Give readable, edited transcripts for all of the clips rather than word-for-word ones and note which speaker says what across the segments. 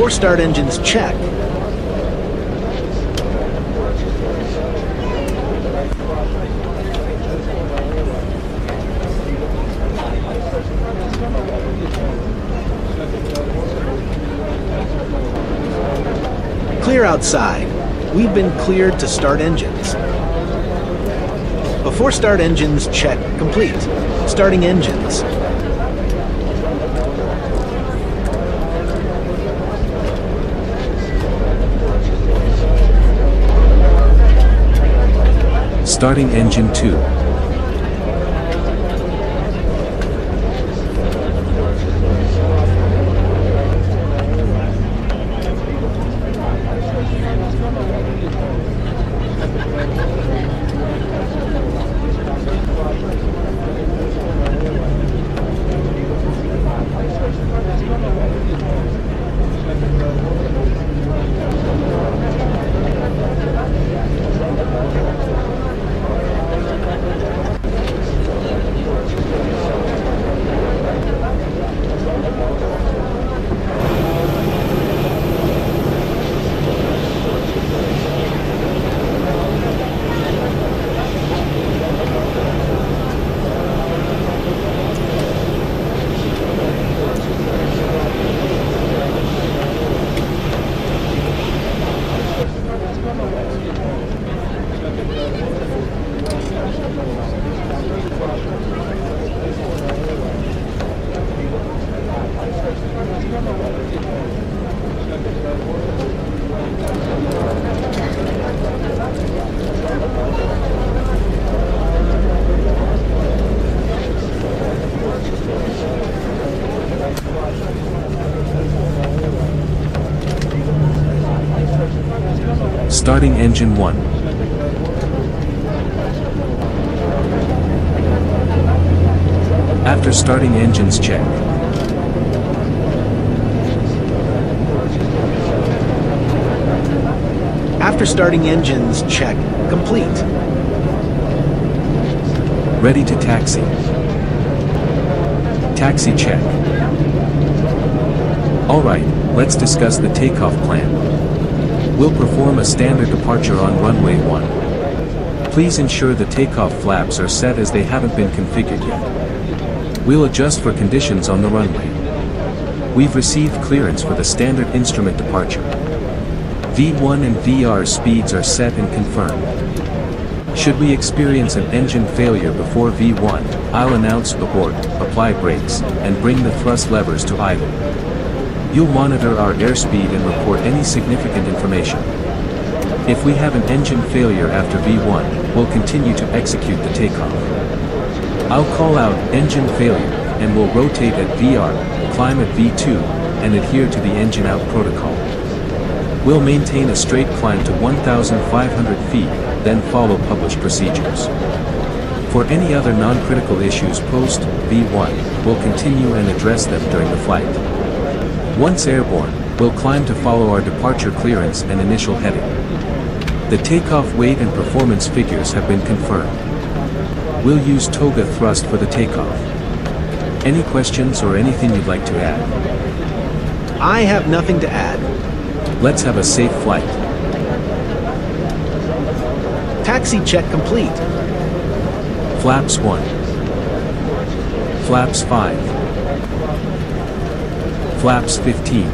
Speaker 1: Before start engines, check. Clear outside. We've been cleared to start engines. Before start engines, check complete. Starting engines.
Speaker 2: Starting engine 2. Starting engine 1. After starting engines, check.
Speaker 1: After starting engines, check complete.
Speaker 2: Ready to taxi. Taxi check. Alright, let's discuss the takeoff plan. We'll perform a standard departure on runway 1. Please ensure the takeoff flaps are set as they haven't been configured yet. We'll adjust for conditions on the runway. We've received clearance for the standard instrument departure. V1 and VR speeds are set and confirmed. Should we experience an engine failure before V1, I'll announce abort, apply brakes, and bring the thrust levers to idle. You'll monitor our airspeed and report any significant information. If we have an engine failure after V1, we'll continue to execute the takeoff. I'll call out engine failure, and we'll rotate at VR, climb at V2, and adhere to the engine out protocol. We'll maintain a straight climb to 1,500 feet, then follow published procedures. For any other non-critical issues post V1, we'll continue and address them during the flight. Once airborne, we'll climb to follow our departure clearance and initial heading. The takeoff weight and performance figures have been confirmed. We'll use toga thrust for the takeoff. Any questions or anything you'd like to add?
Speaker 1: I have nothing to add.
Speaker 2: Let's have a safe flight.
Speaker 1: Taxi check complete.
Speaker 2: Flaps 1. Flaps 5. Flaps 15.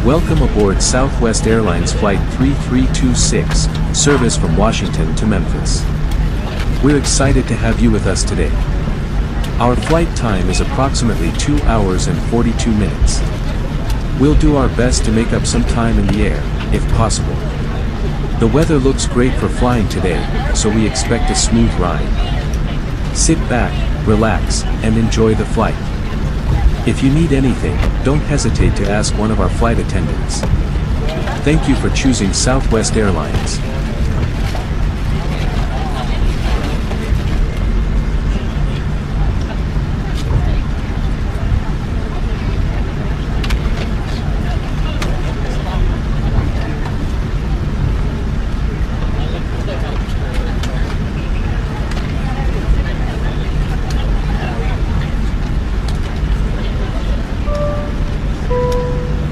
Speaker 2: Welcome aboard Southwest Airlines Flight 3326, service from Washington to Memphis. We're excited to have you with us today. Our flight time is approximately 2 hours and 42 minutes. We'll do our best to make up some time in the air, if possible. The weather looks great for flying today, so we expect a smooth ride. Sit back, relax, and enjoy the flight. If you need anything, don't hesitate to ask one of our flight attendants. Thank you for choosing Southwest Airlines.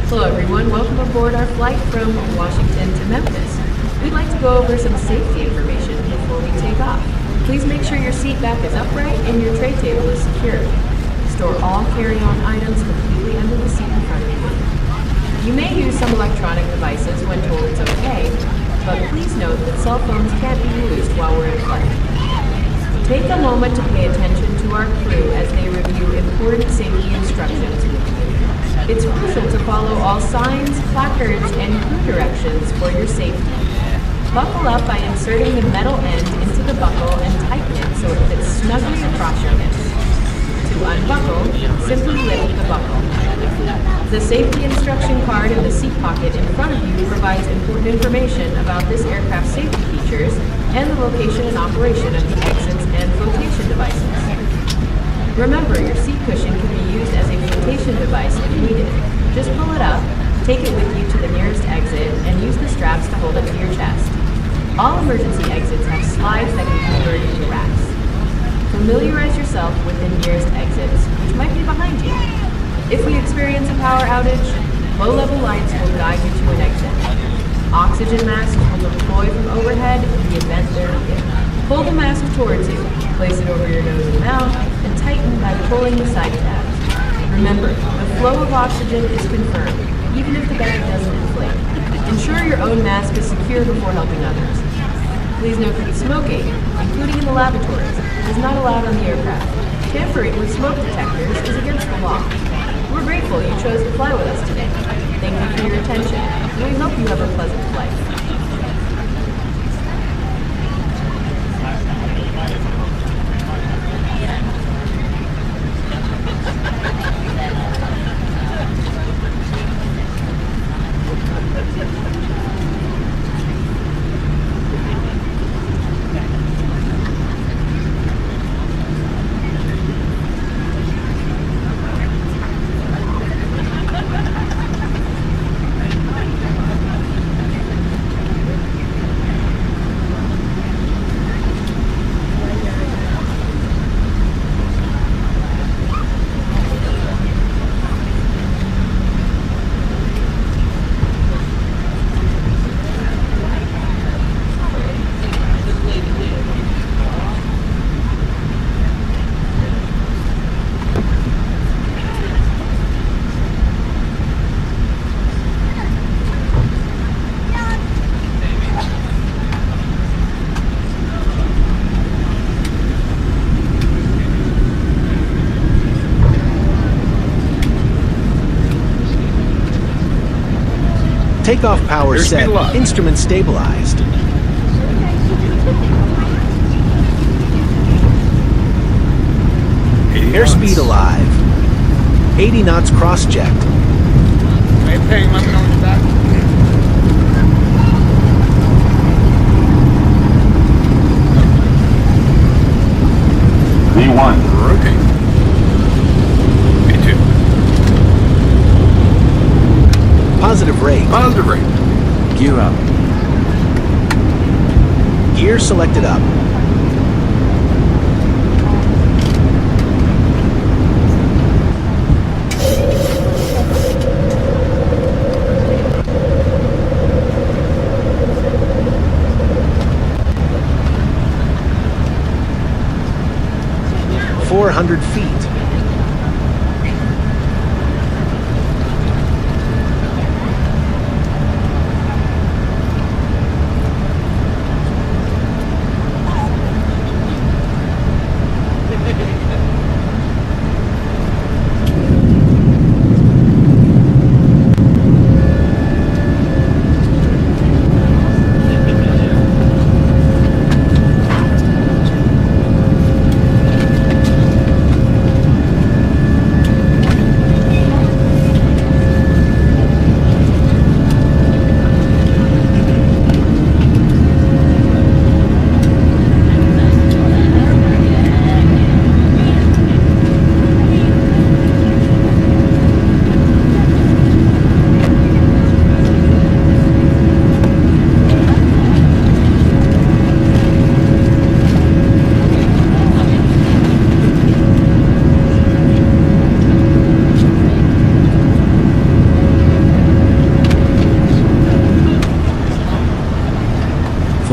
Speaker 3: Hello everyone, welcome aboard our flight from Washington to Memphis. We'd like to go over some safety information before we take off. Please make sure your seat back is upright and your tray table is secure. Store all carry-on items completely under the seat in front of you. You may use some electronic devices when told it's okay, but please note that cell phones can't be used while we're in flight. Take a moment to pay attention to our crew as they review important safety instructions with you. It's crucial to follow all signs, placards, and crew directions for your safety. Buckle up by inserting the metal end into the buckle and tighten it so it fits snugly across your hips. To unbuckle, simply lift the buckle. The safety instruction card in the seat pocket in front of you provides important information about this aircraft's safety features and the location and operation of the exits and flotation devices. Remember, your seat cushion can be used as a flotation device if needed. Just pull it up, take it with you to the nearest exit, and use the straps to hold it to your chest. All emergency exits have slides that can convert into racks. Familiarize yourself with the nearest exits, which might be behind you. If we experience a power outage, low-level lights will guide you to an exit. Oxygen masks will deploy from overhead in the event they're needed. Pull the mask towards you, place it over your nose and mouth, and tighten by pulling the side tabs. Remember, the flow of oxygen is confirmed, even if the bag doesn't inflate. Ensure your own mask is secure before helping others. Please note that smoking, including in the lavatories, is not allowed on the aircraft. Tampering with smoke detectors is against the law. We're grateful you chose to fly with us today. Thank you for your attention, and we hope you have a pleasant flight.
Speaker 1: Takeoff power set, instrument stabilized. Airspeed alive. 80 knots cross-checked.
Speaker 4: Paying, let me know when you're back.
Speaker 5: V1.
Speaker 4: Rotate. V2.
Speaker 1: Positive rate.
Speaker 4: Positive rate.
Speaker 2: Gear up.
Speaker 1: Gear selected up. .400 feet.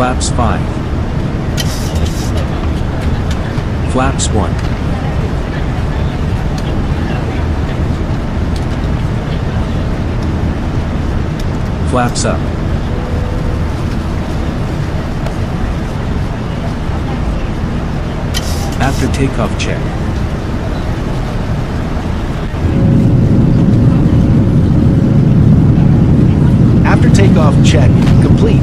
Speaker 2: Flaps 5. Flaps 1. Flaps up. After takeoff check.
Speaker 1: After takeoff check complete.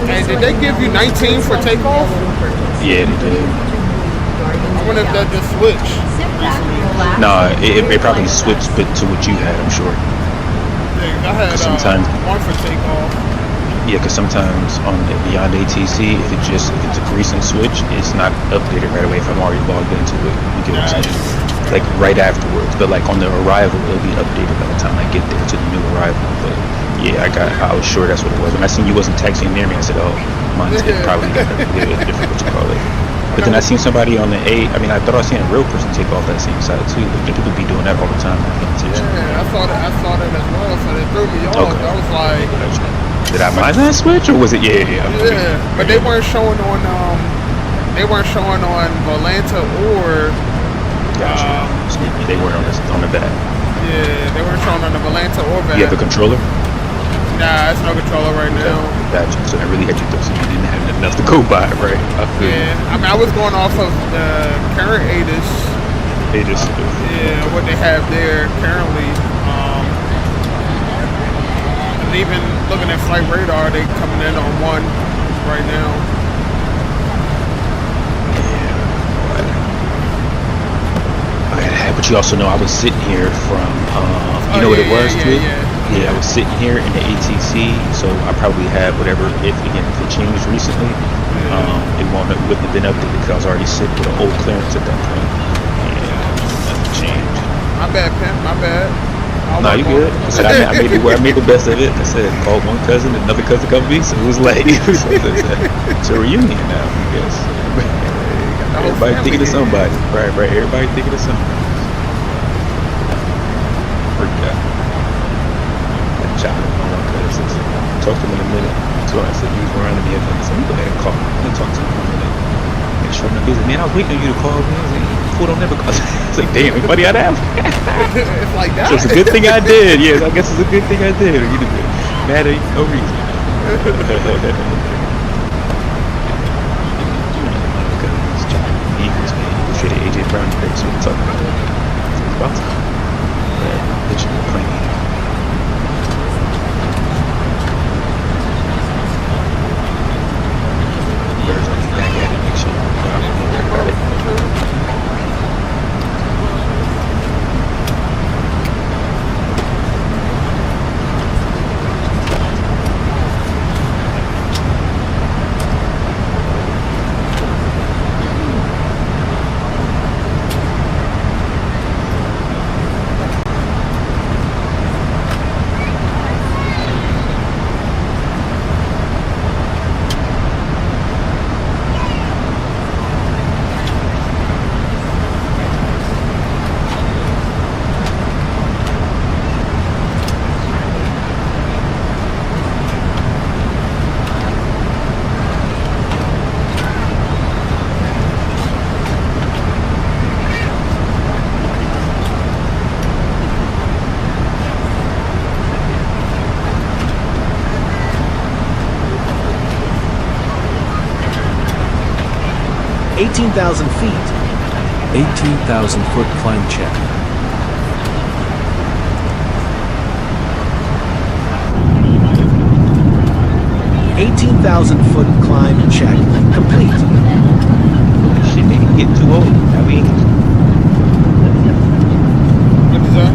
Speaker 4: Hey, did they give you 19 for takeoff?
Speaker 5: Yeah, they did.
Speaker 4: I wonder if that just switched.
Speaker 5: No, it probably switched but to what you had, I'm sure.
Speaker 4: Yeah, I had
Speaker 5: sometimes,
Speaker 4: one for takeoff.
Speaker 5: Yeah, because sometimes on the Beyond ATC, if it's a recent switch, it's not updated right away if I'm already logged into it. You get what I'm saying? Like right afterwards, but like on the arrival, it'll be updated by the time I get there to the new arrival. But yeah, I was sure that's what it was. When I seen you wasn't texting near me, I said, oh, mine's probably got a little different what you call it. But then I seen somebody on the I thought I seen a real person take off that same side too. But people be doing that all the time.
Speaker 4: Yeah, I saw that as well, so they threw me off.
Speaker 5: Okay.
Speaker 4: I was like,
Speaker 5: did I mind that switch or was it? Yeah.
Speaker 4: But they weren't showing on Volanta or.
Speaker 5: Gotcha. They weren't on the back.
Speaker 4: Yeah, they weren't showing on the Volanta or back.
Speaker 5: You have a controller?
Speaker 4: Nah, it's no controller right now.
Speaker 5: Gotcha. So I really had you so you didn't have enough to go by, right?
Speaker 4: Yeah, I was going off of the current ATIS. Yeah, what they have there currently. And even looking at flight radar, they coming in on 1 right now.
Speaker 5: but you also know I was sitting here from, you know what it was, too? Yeah, I was sitting here in the ATC, so I probably had whatever, if it changed recently, wouldn't have been updated because I was already sitting with an old clearance at that point. Yeah, nothing changed.
Speaker 4: My bad, pimp, my bad.
Speaker 5: No, you good. I said I made the best of it. I said called one cousin, another cousin come me, so it was late. It's a reunion now, I guess. Everybody thinking of somebody. Right. Everybody thinking of somebody. Freaked out. I chopped up my one cousin. Talked to him in a minute. So I said, he was around me. I said, you go ahead and call him. Let me talk to him for a minute. Make sure I'm not busy. Man, I was waiting on you to call me. I was like, fool don't never call. It's like, damn, anybody I'd have.
Speaker 4: It's like that.
Speaker 5: So it's a good thing I did. Yes, I guess it's a good thing I did. You did mad at no reason. Eagles, man. You should have AJ Brown today, so we're talking about that. It's about time. Literally playing. Bears will be back at it next year. Got it.
Speaker 1: 18,000 feet.
Speaker 2: 18,000 foot climb check.
Speaker 1: $18,000 climb check complete.
Speaker 5: Shit, they can get too old. I mean,
Speaker 4: What is that?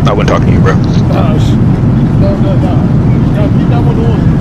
Speaker 5: I wasn't talking to you, bro.
Speaker 4: Gosh. No. No, keep that one on.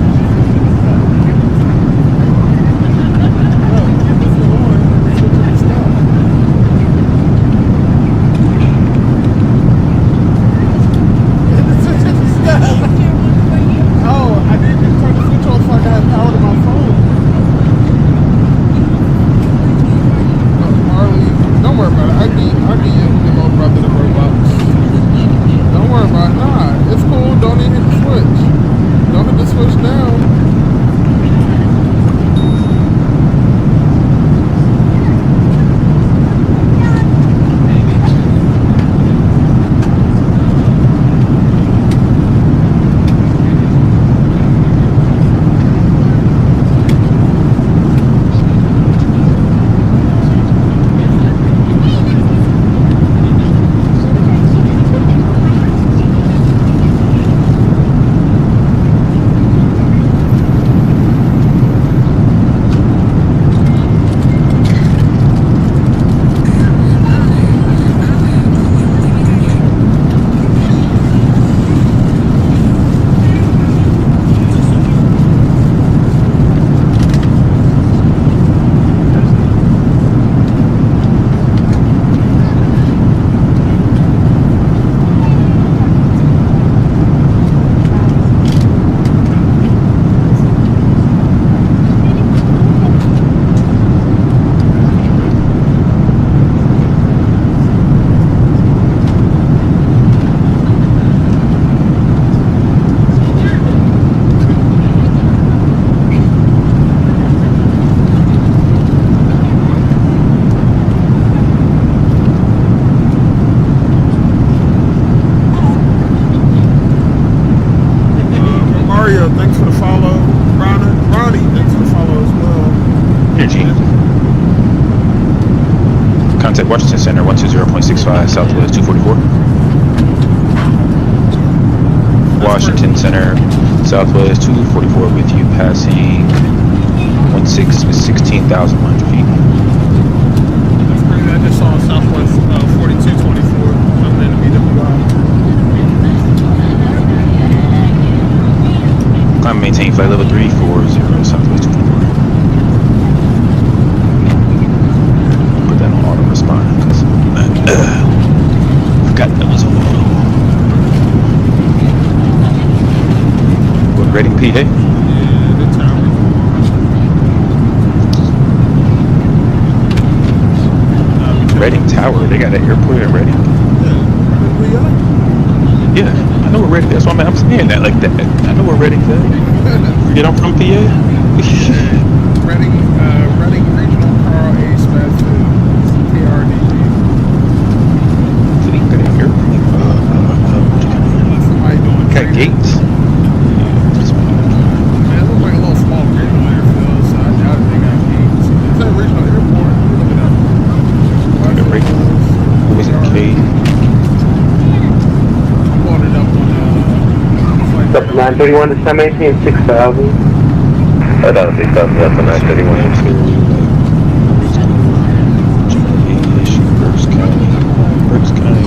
Speaker 5: Contact Washington Center 120.65 Southwest 244. Washington Center Southwest 244 with you passing 16,100 feet.
Speaker 4: That's pretty
Speaker 5: maintain flight level 340 Southwest 24. Put that on auto respond because forgot that was on auto. What, Reading, PA?
Speaker 4: Yeah, the tower.
Speaker 5: Reading Tower, they got an airport in Reading. Yeah, I know where Reading. That's why I'm saying that like that. I know where Reading's at. Forget I'm from PA.
Speaker 4: Reading Regional Carl A. Smith, KRDG.
Speaker 5: So you got an airport.
Speaker 4: Somebody doing
Speaker 5: Got
Speaker 4: training.
Speaker 5: gates.
Speaker 4: Man, it looks like a little small regional airfield, so I doubt if they got gates. It's a regional airport. Look at that.
Speaker 5: What was it, K?
Speaker 4: Brought it up on
Speaker 6: Up 931 to 718, 6,000. I thought it was 6,000 up to 931.
Speaker 5: Berks County.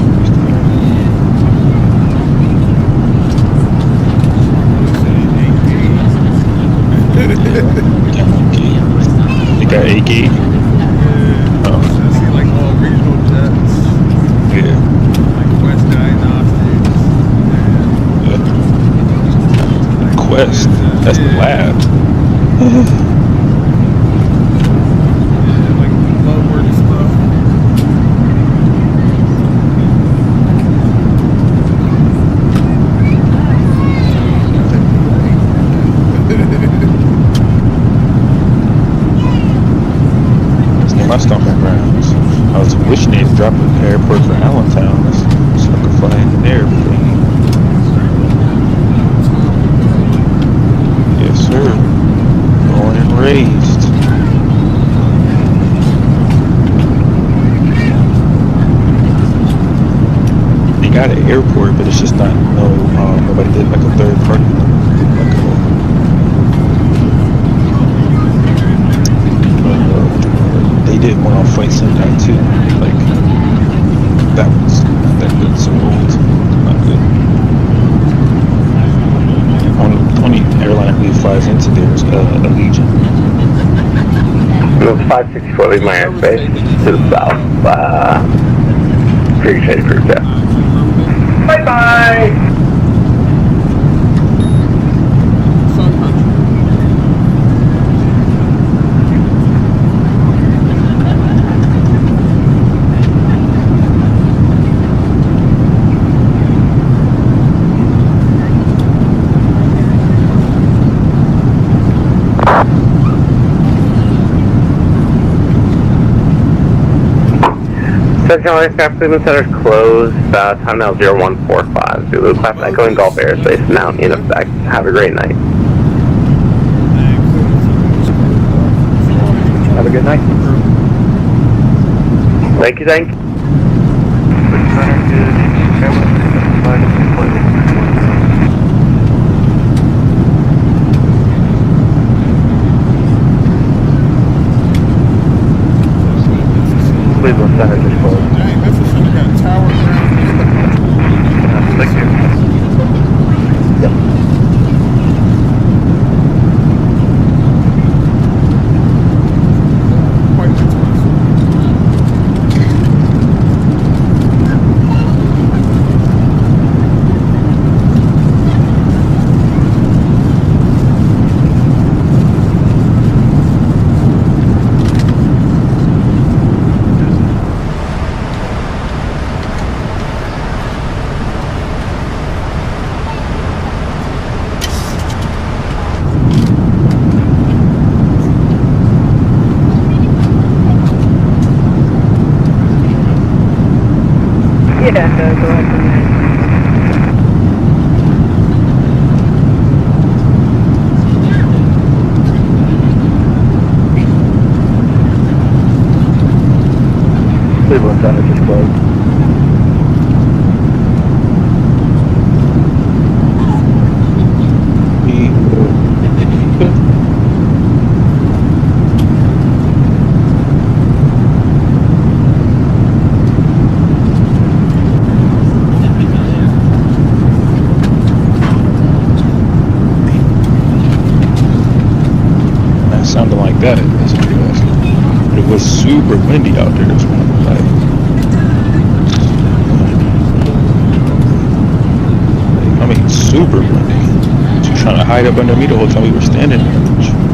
Speaker 5: They got a gate.
Speaker 4: I see like all regional jets,
Speaker 5: Yeah.
Speaker 4: like West Diagnostics.
Speaker 5: Quest. That's the lab.
Speaker 4: Yeah, like Loveworth and stuff.
Speaker 5: My stomping grounds. I was wishing they'd drop an airport for Allentown so I could fly in there. Yes, sir. Born and raised. They got an airport, but it's just not nobody did like a third party. They did one on Flight Sim too. Like that was not that good. So old, not good. Only airline I believe flies into there is Allegiant.
Speaker 6: Move 564, leave my airspace to the south. Appreciate it, crew check. Bye bye.
Speaker 4: Sun Country.
Speaker 6: Central Aircraft Movement Center is closed. Time now 0145. Zulu Class Echoing Gulf Airspace now in effect. Have a great night. Have a good night. Thank you, thank you. Cleveland Center just closed.
Speaker 4: Dang, Memphis Center got tower ground in the country.
Speaker 6: Thank you. Yep.
Speaker 4: Quite interesting.
Speaker 6: Cleveland Center just closed.
Speaker 5: that. That's what you're asking. But it was super windy out there this morning. I mean, super windy. She was trying to hide up under me the whole time we were standing there. For sure.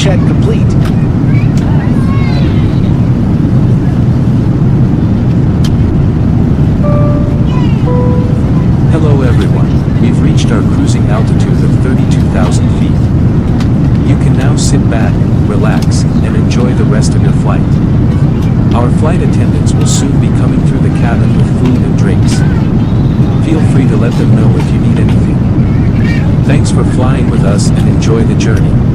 Speaker 1: check complete.
Speaker 2: Hello everyone, we've reached our cruising altitude of 32,000 feet. You can now sit back, relax, and enjoy the rest of your flight. Our flight attendants will soon be coming through the cabin with food and drinks. Feel free to let them know if you need anything. Thanks for flying with us and enjoy the journey.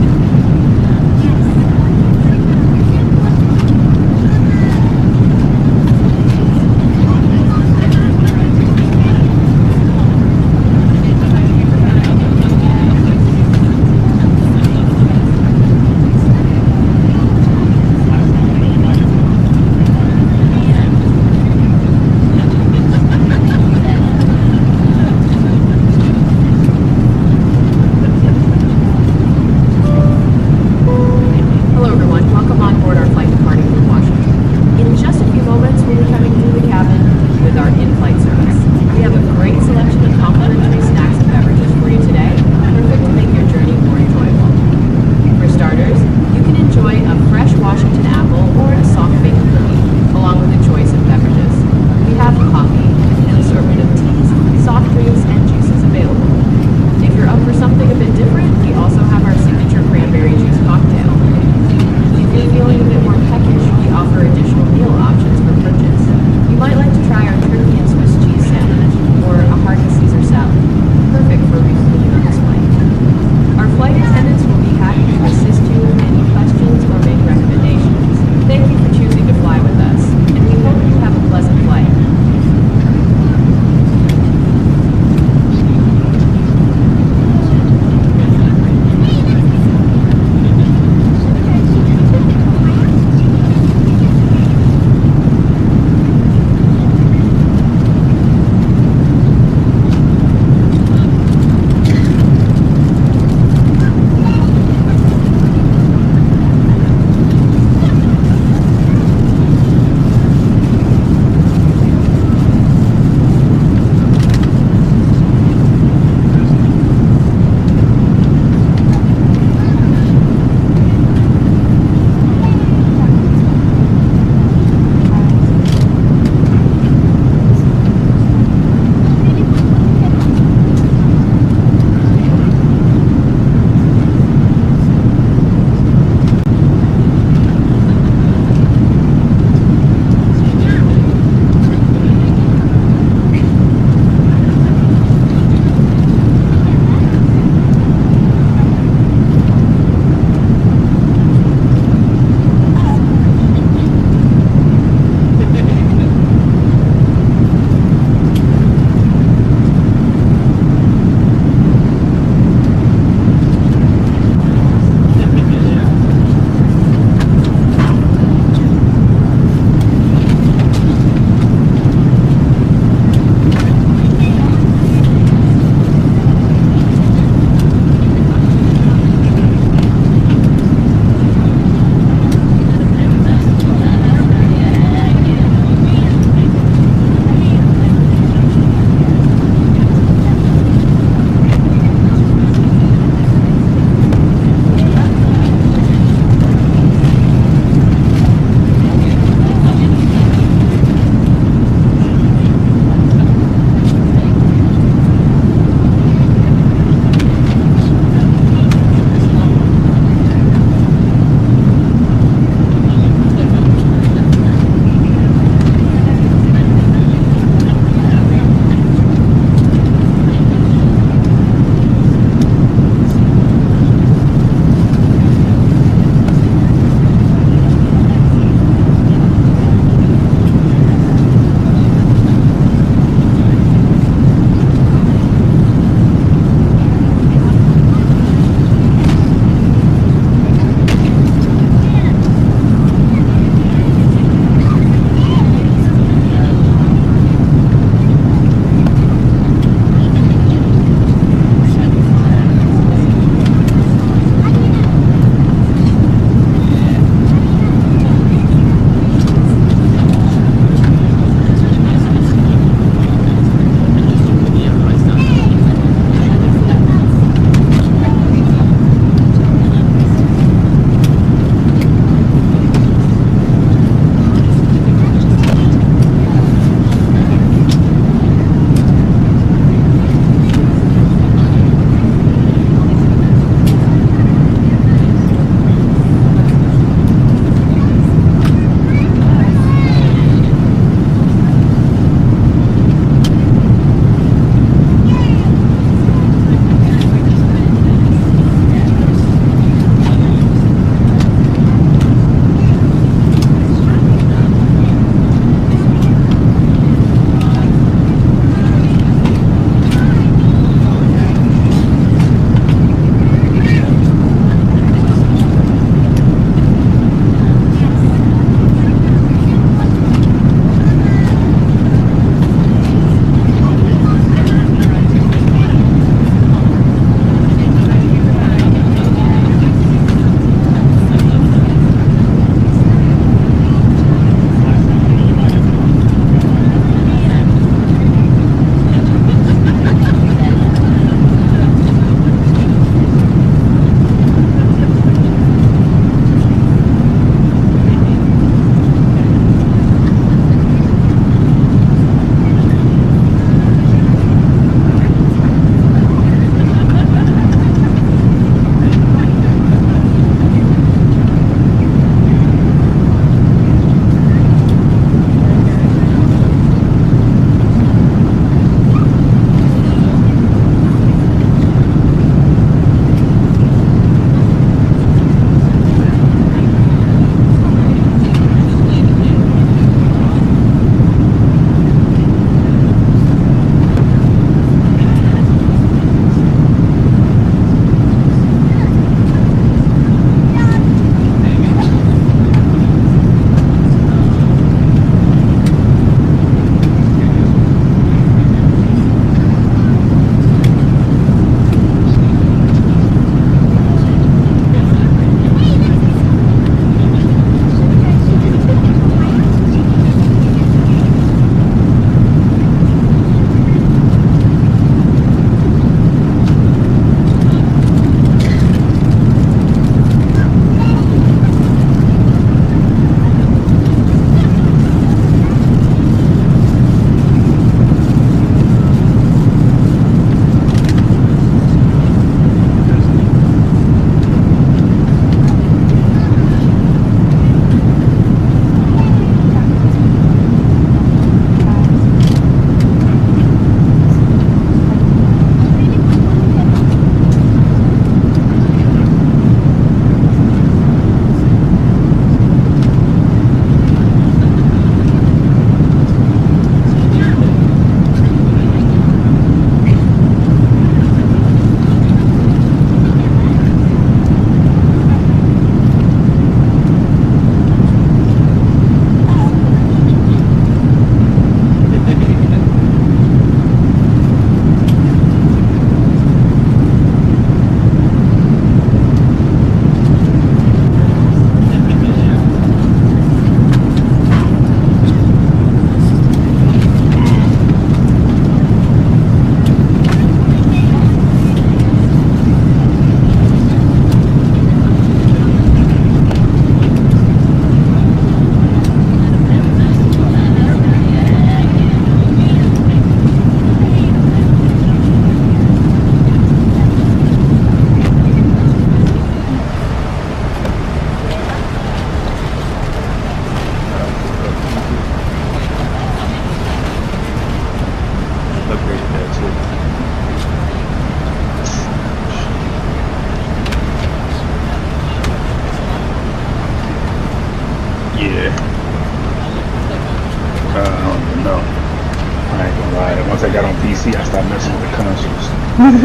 Speaker 5: Please.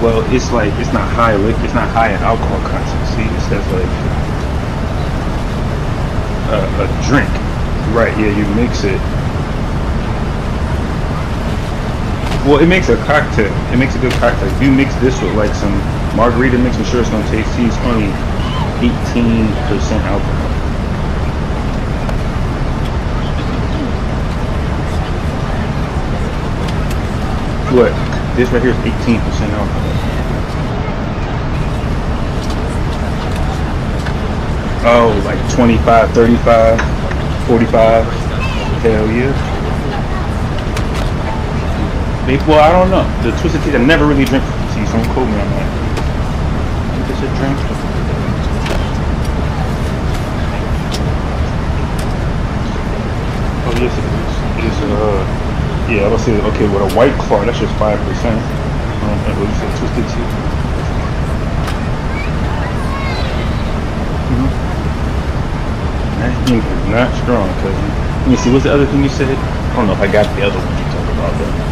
Speaker 5: Well, it's like it's not high it's not high in alcohol content. See, it says like a drink. Right? Yeah, you mix it. Well, it makes a cocktail. It makes a good cocktail. If you mix this with like some margarita mix, I'm sure it's gonna taste. See, it's only 18% alcohol. What? This right here is 18% alcohol. Oh, like 25, 35, 45. Hell yeah. Well, I don't know. The Twisted Tea, I never really drink tea, so don't quote me on that. I think it's a drink. Oh, yes, it is. It is, yeah, I was saying, okay, with a White Claw, that's just 5%. What you say, Twisted Tea? That drink is not strong, cousin. Let me see, what's the other thing you said? I don't know if I got the other one you talked about, though.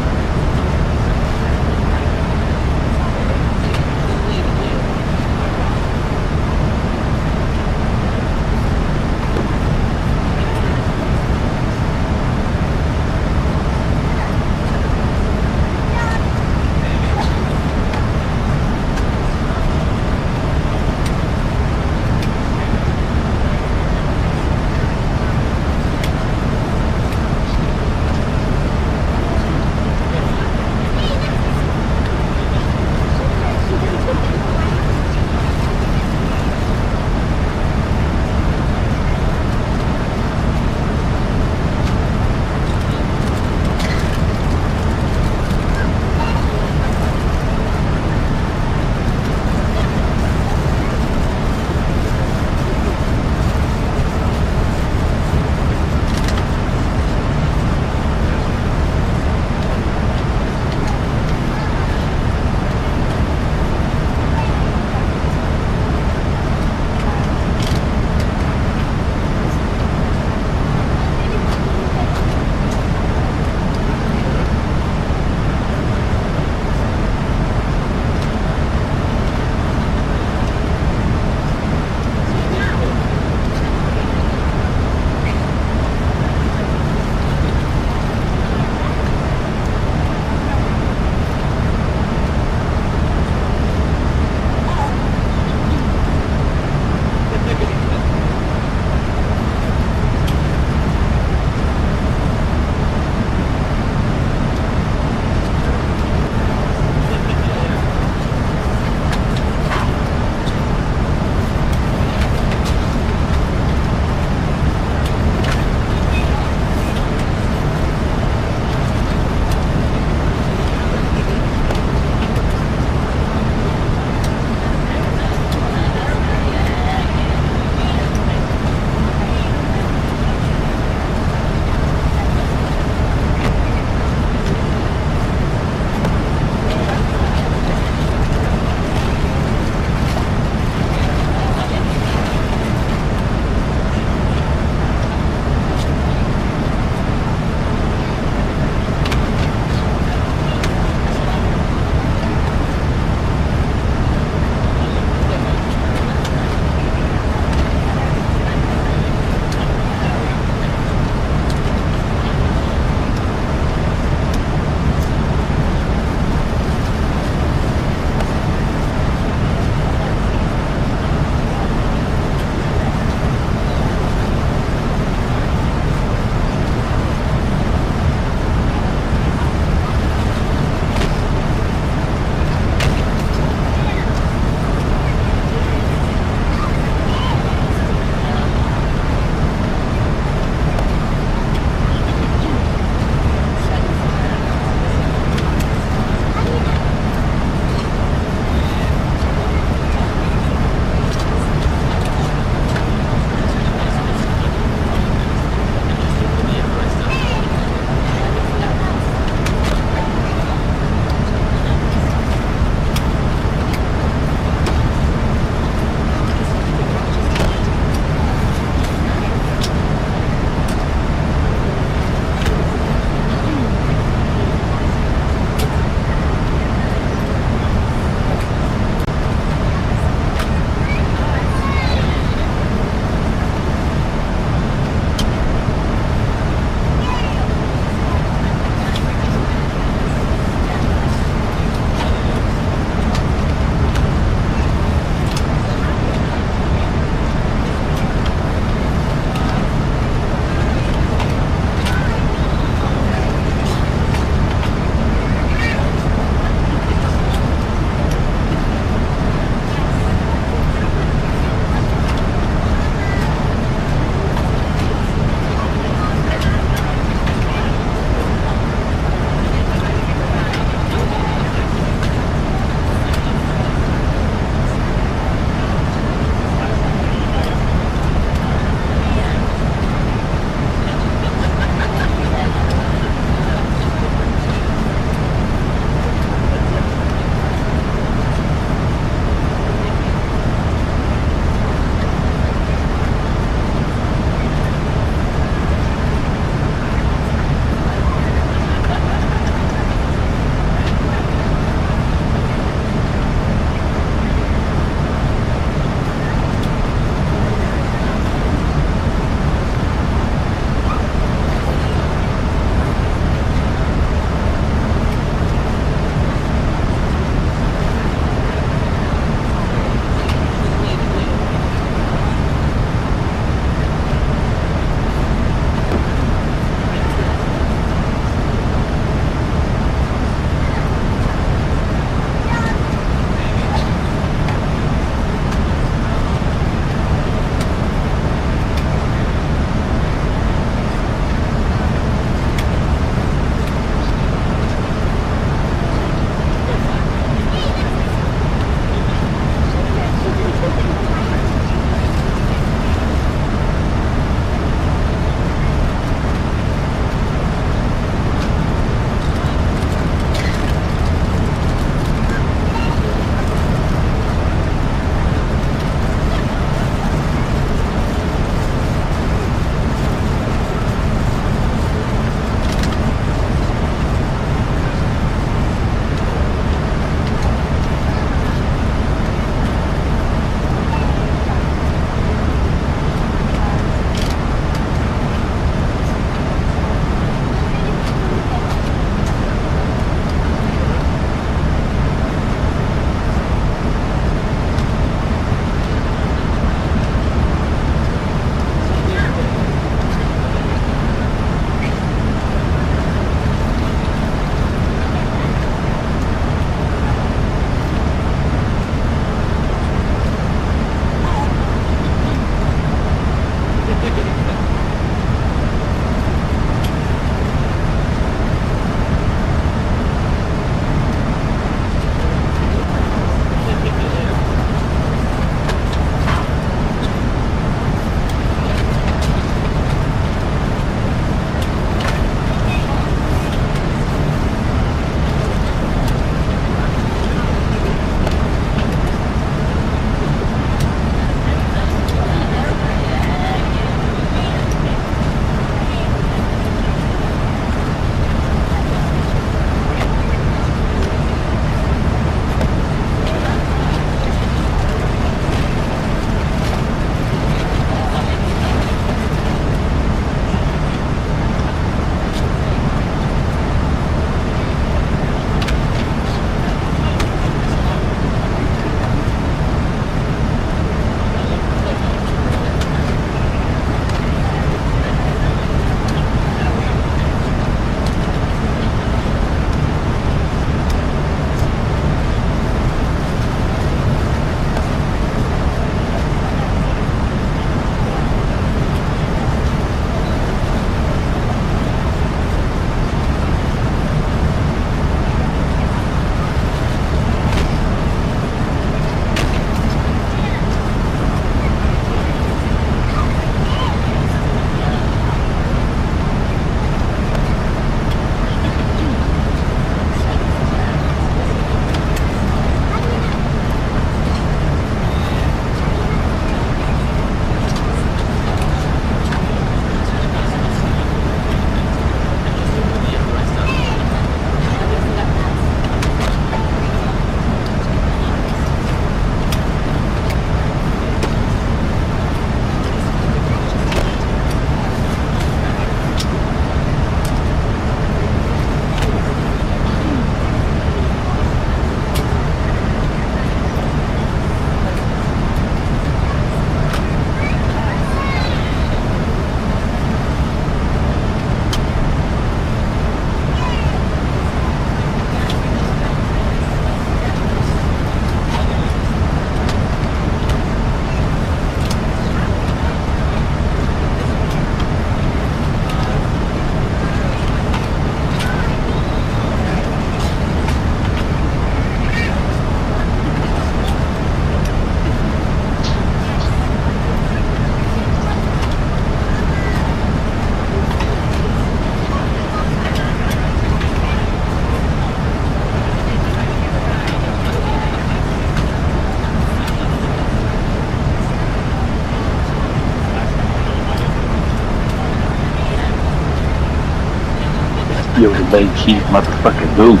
Speaker 5: Yo, the late key motherfucking dude.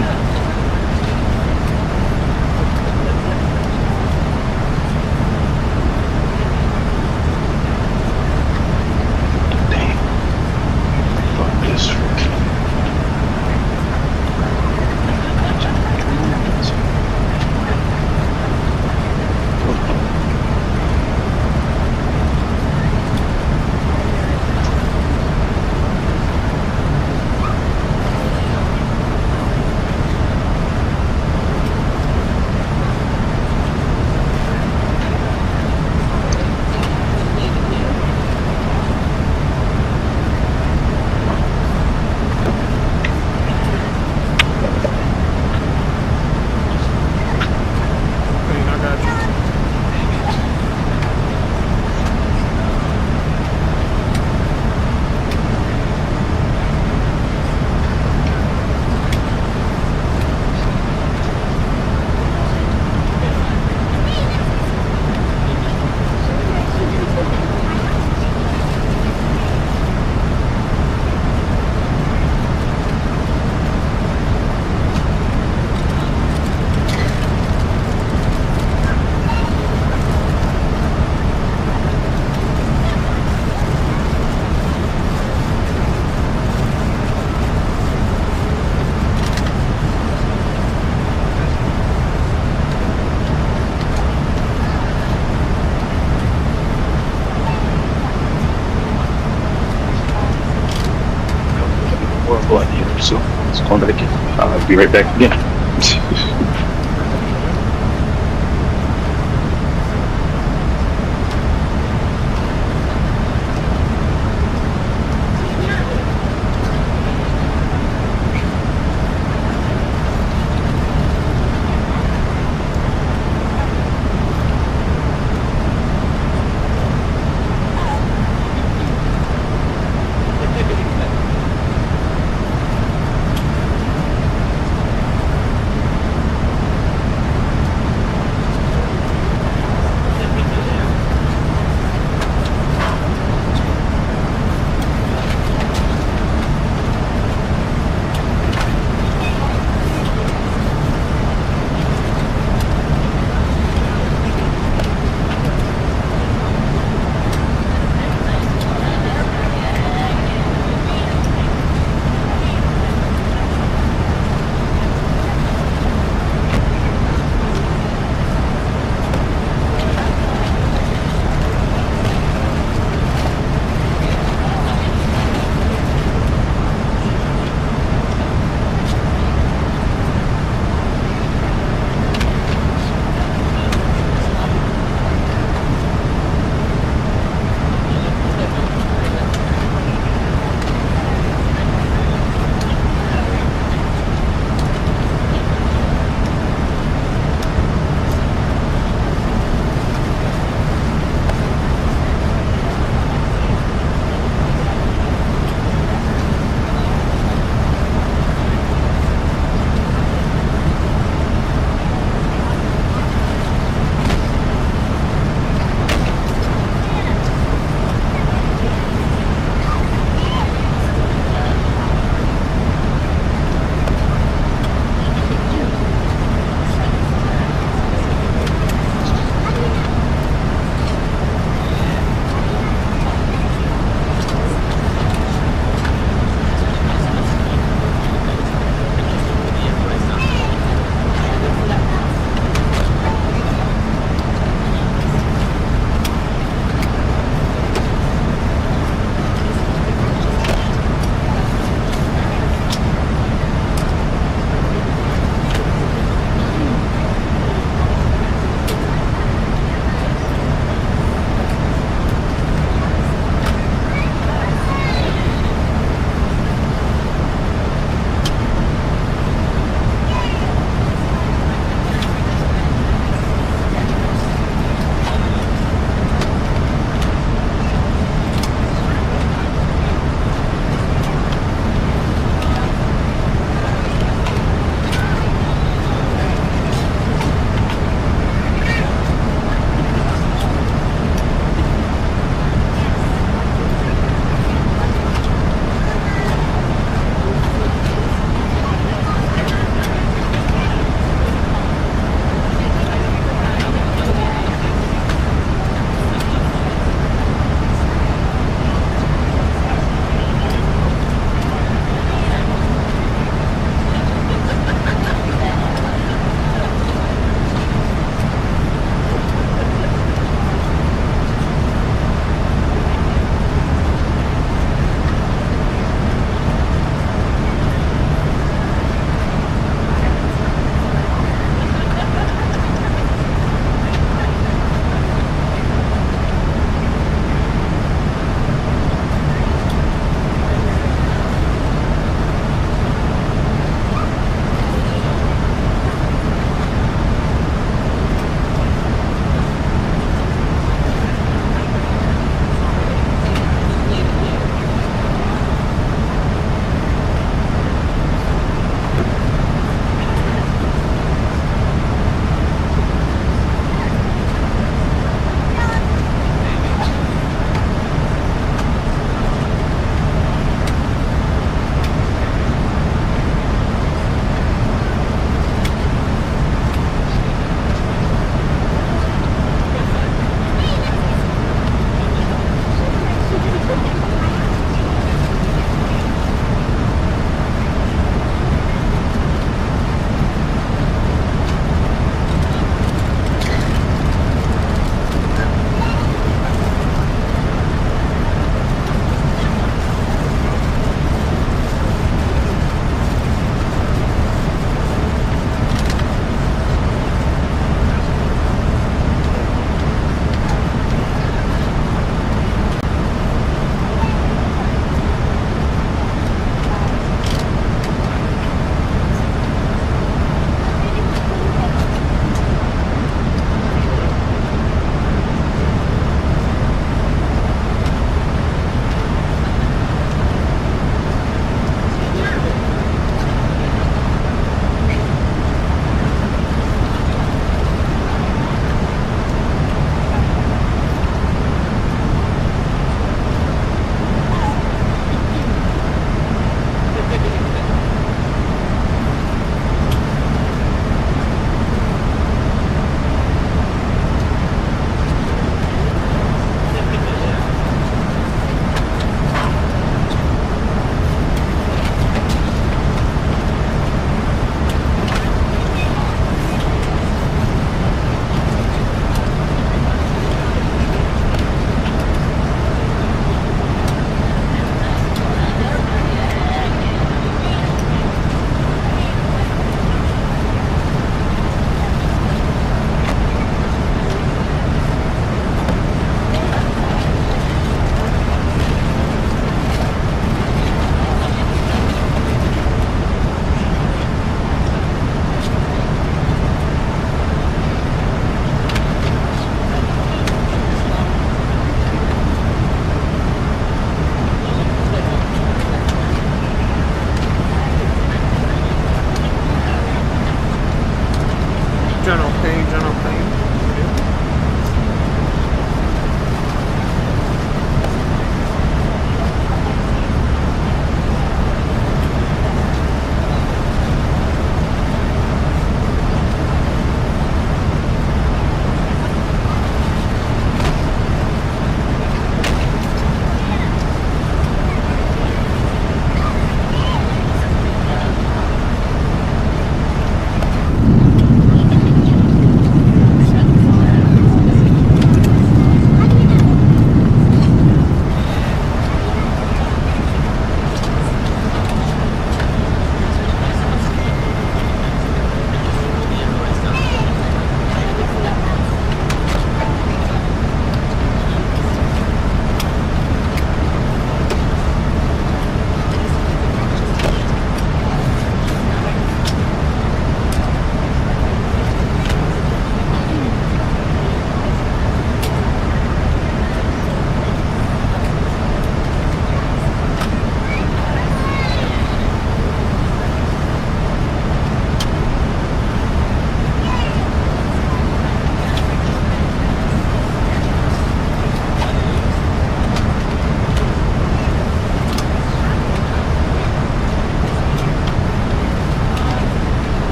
Speaker 5: Damn. Fuck this freaking.
Speaker 4: I got you.
Speaker 5: Horrible idea. So it's going back in. I'll be right back again.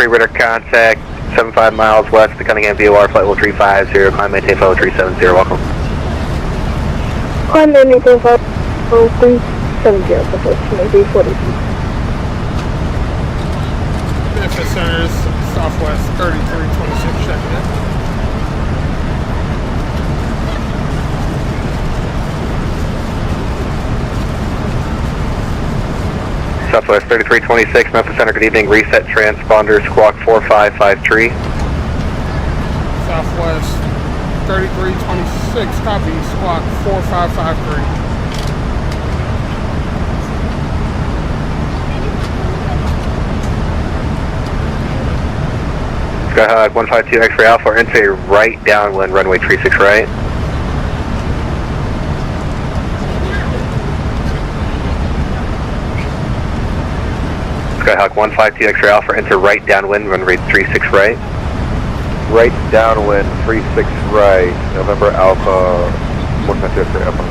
Speaker 6: 33 radar contact, 75 miles west to Cunningham VOR, flight level 350, climb maintain flight level 370, welcome.
Speaker 7: Climb maintain flight level 370, supposed to maybe 40 feet.
Speaker 4: Memphis Centers, Southwest 3326, checking in.
Speaker 6: Southwest 3326, Memphis Center, good evening. Reset transponder, squawk 4553.
Speaker 4: Southwest 3326, copy, squawk 4553.
Speaker 6: Skyhawk 152 X-ray Alpha, into right downwind, runway 36 right. Skyhawk 152 X-ray Alpha, into right downwind, runway 36 right.
Speaker 8: Right downwind, 36 right, November Alpha, 152 X-ray Alpha.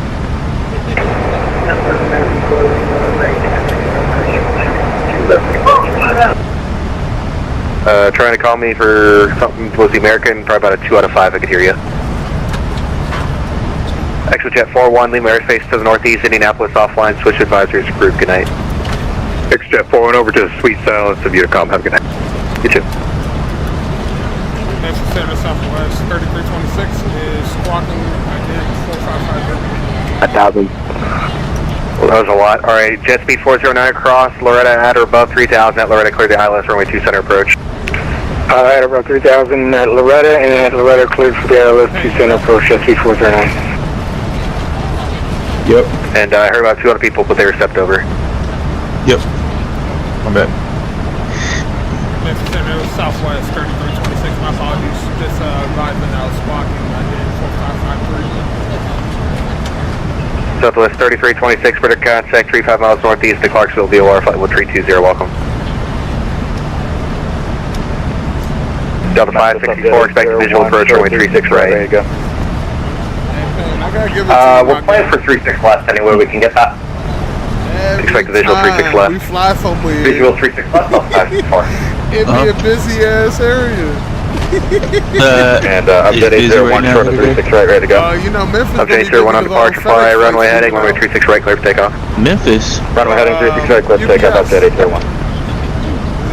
Speaker 6: Trying to call me for something was the American, probably about a 2 out of 5, I could hear you. Exojet 41, Lima airspace to the northeast, Indianapolis offline, switch advisories approved, good night. Exojet 41 over to Sweet Silence of Unicom, have a good night. You too.
Speaker 4: Memphis Center, Southwest 3326 is squawking again 4550.
Speaker 6: 1,000. Well, that was a lot. Alright, jet speed 409 across, Loretta at or above 3000 at Loretta, clear the ILS, runway 2 center approach.
Speaker 9: At about 3000 at Loretta, and at Loretta cleared for the ILS 2 center approach, jet speed 409.
Speaker 8: Yep.
Speaker 6: And I heard about 200 people, but they were stepped over.
Speaker 8: Yep. I'm back.
Speaker 4: Memphis Center, Southwest 3326, my apologies. Just advising I was squawking again 4553.
Speaker 6: Southwest 3326, further contact 35 miles northeast to Clarksville, VOR, flight level 320, welcome. Delta 564, expected visual approach, runway 36 right.
Speaker 8: There you go.
Speaker 6: We're planning for 36 left anyway, we can get that. Expect the visual 36 left.
Speaker 4: We fly somewhere.
Speaker 6: Visual 36 left, Delta 564.
Speaker 4: It'd be a busy ass area.
Speaker 6: And update 801 short of 36 right, ready to go.
Speaker 4: You know, Memphis.
Speaker 6: Update 801 on departure, fly runway heading, runway 36 right, clear for takeoff.
Speaker 5: Memphis?
Speaker 6: Runway heading 36 right, clear for takeoff, update 801.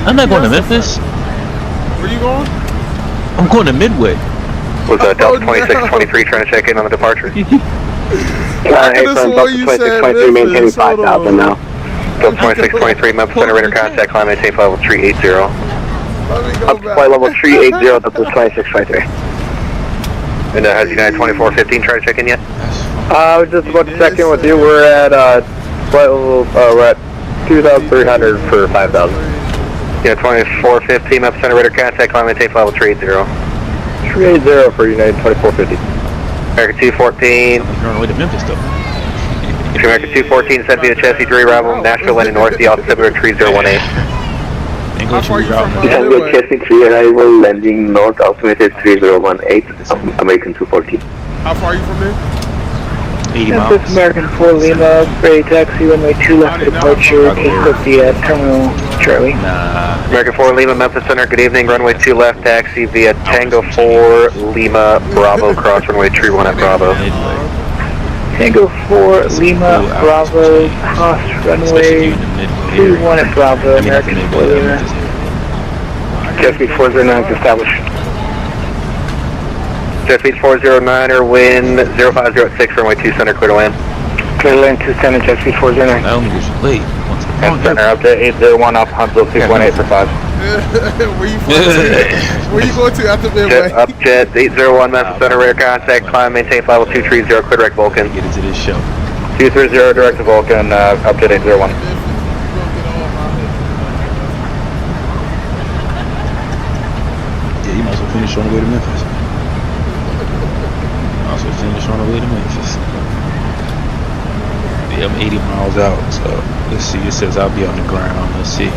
Speaker 5: I'm not going to Memphis.
Speaker 4: Where you going?
Speaker 5: I'm going to Midway.
Speaker 6: Was Delta 2623 trying to check in on the departure?
Speaker 4: I could've swore you said
Speaker 6: 2623 maintaining
Speaker 4: Memphis, hold
Speaker 6: 5000
Speaker 4: on.
Speaker 6: now. Delta 2623, Memphis Center radar contact, climb maintain flight level 380.
Speaker 4: Let me go
Speaker 6: Up to
Speaker 4: back.
Speaker 6: flight level 380, Delta 2623. And has United 2415 tried to check in yet?
Speaker 9: I was just about to check in with you. We're at flight level, we're at 2,300 for 5,000.
Speaker 6: Yeah, 2415, Memphis Center radar contact, climb maintain flight level 380.
Speaker 9: 380 for United 2450.
Speaker 6: American 214.
Speaker 5: I'm on the way to Memphis though.
Speaker 6: American 214 sent via Chessie 3 Bravo, Nashville landing north, the Alpha February 3018.
Speaker 5: English
Speaker 4: How far you
Speaker 5: route
Speaker 4: from
Speaker 5: number.
Speaker 4: Midway?
Speaker 6: Chessie 3 arrival, landing north, altimeter 3018, American 214.
Speaker 4: How far are you from there?
Speaker 5: 80
Speaker 7: Memphis
Speaker 5: miles.
Speaker 7: American 4 Lima, ready taxi, runway 2 left for departure, take up the terminal, Charlie.
Speaker 5: Nah.
Speaker 6: American 4 Lima, Memphis Center, good evening, runway 2 left, taxi via Tango 4 Lima, Bravo, cross runway 31 at Bravo.
Speaker 5: Midway.
Speaker 7: Tango 4 Lima,
Speaker 5: cool hours,
Speaker 7: Bravo,
Speaker 5: especially-
Speaker 7: cross
Speaker 5: Especially
Speaker 7: runway
Speaker 5: in the Midway
Speaker 7: 2
Speaker 5: area.
Speaker 7: 1 at Bravo,
Speaker 5: I mean, not the
Speaker 7: American 4
Speaker 5: Midway,
Speaker 7: Lima.
Speaker 9: Jet speed 409 is established.
Speaker 6: Jet speed 409er, wind 0506, runway 2 center, clear to land.
Speaker 9: Clear lane 2 center, jet speed 409.
Speaker 5: I only was late once the
Speaker 9: And center up to 801 up Huntsville 218 for 5.
Speaker 4: Where you going to? Where you going to after Midway?
Speaker 6: Jet, up jet 801, Memphis Center, radar contact, climb, maintain flight level 230, clear direct Vulcan.
Speaker 5: Get into this show.
Speaker 9: 230 direct to Vulcan, up to 801.
Speaker 5: Yeah, you might as well finish on the way to Memphis. Might as well finish on the way to Memphis. Yeah, I'm 80 miles out, so let's see. It says I'll be on the ground. Let's see.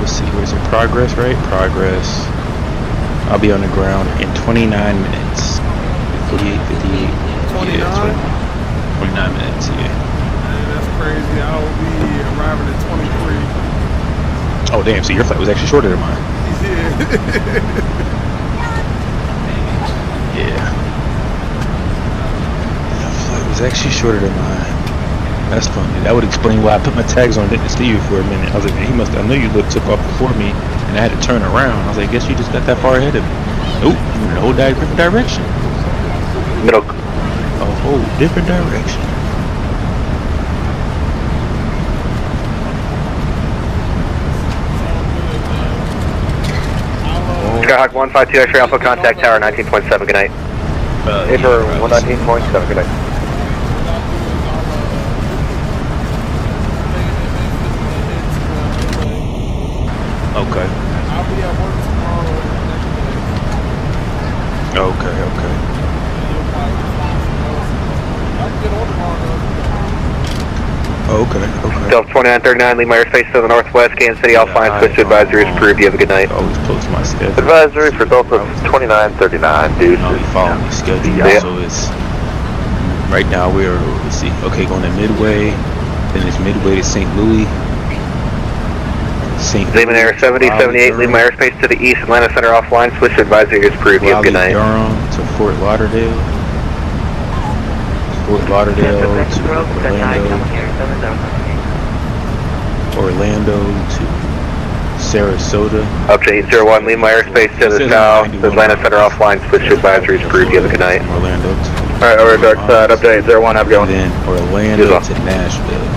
Speaker 5: Where's it? Progress, right? Progress. I'll be on the ground in 29 minutes. 58, 58.
Speaker 4: 29?
Speaker 5: Yeah, 29 minutes, yeah.
Speaker 4: Man, that's crazy. I'll be arriving at 23.
Speaker 5: Oh damn! So your flight was actually shorter than mine. Yeah. Your flight was actually shorter than mine. That's funny. That would explain why I put my tags on. Didn't see you for a minute. I was like, man, he must. I know you took off before me, and I had to turn around. I was like, guess you just got that far ahead of me. Nope, you were in a whole different direction.
Speaker 6: Middle.
Speaker 5: A whole different direction.
Speaker 6: Skyhawk 152 X-ray Alpha, contact tower 19.7, good night.
Speaker 8: Paper 119.7, good night.
Speaker 5: Okay.
Speaker 4: I'll be at work tomorrow.
Speaker 5: Okay, okay.
Speaker 4: I can get on tomorrow.
Speaker 5: Okay, okay.
Speaker 6: Delta 2939, leave my airspace to the northwest, Kansas City, Alpha Line, switch to advisory is approved, you have a good night.
Speaker 5: Always post my schedule.
Speaker 8: Advisory for Delta 2939, dude.
Speaker 5: I'll be following the schedule.
Speaker 6: Yeah.
Speaker 5: So it's right now we're, let's see, okay, going to Midway, then it's Midway to St. Louis.
Speaker 6: Zeman Air 7078, leave my airspace to the east, Atlanta Center offline, switch to advisory is approved, you have a good night.
Speaker 5: Durham to Fort Lauderdale. Fort Lauderdale to Orlando to Sarasota.
Speaker 6: Up to 801, leave my airspace to the south, Atlanta Center offline, switch to advisory is approved, you have a good night.
Speaker 5: Orlando to
Speaker 9: Alright, over dark side, up to 801, have a good one.
Speaker 5: and then Orlando to Nashville.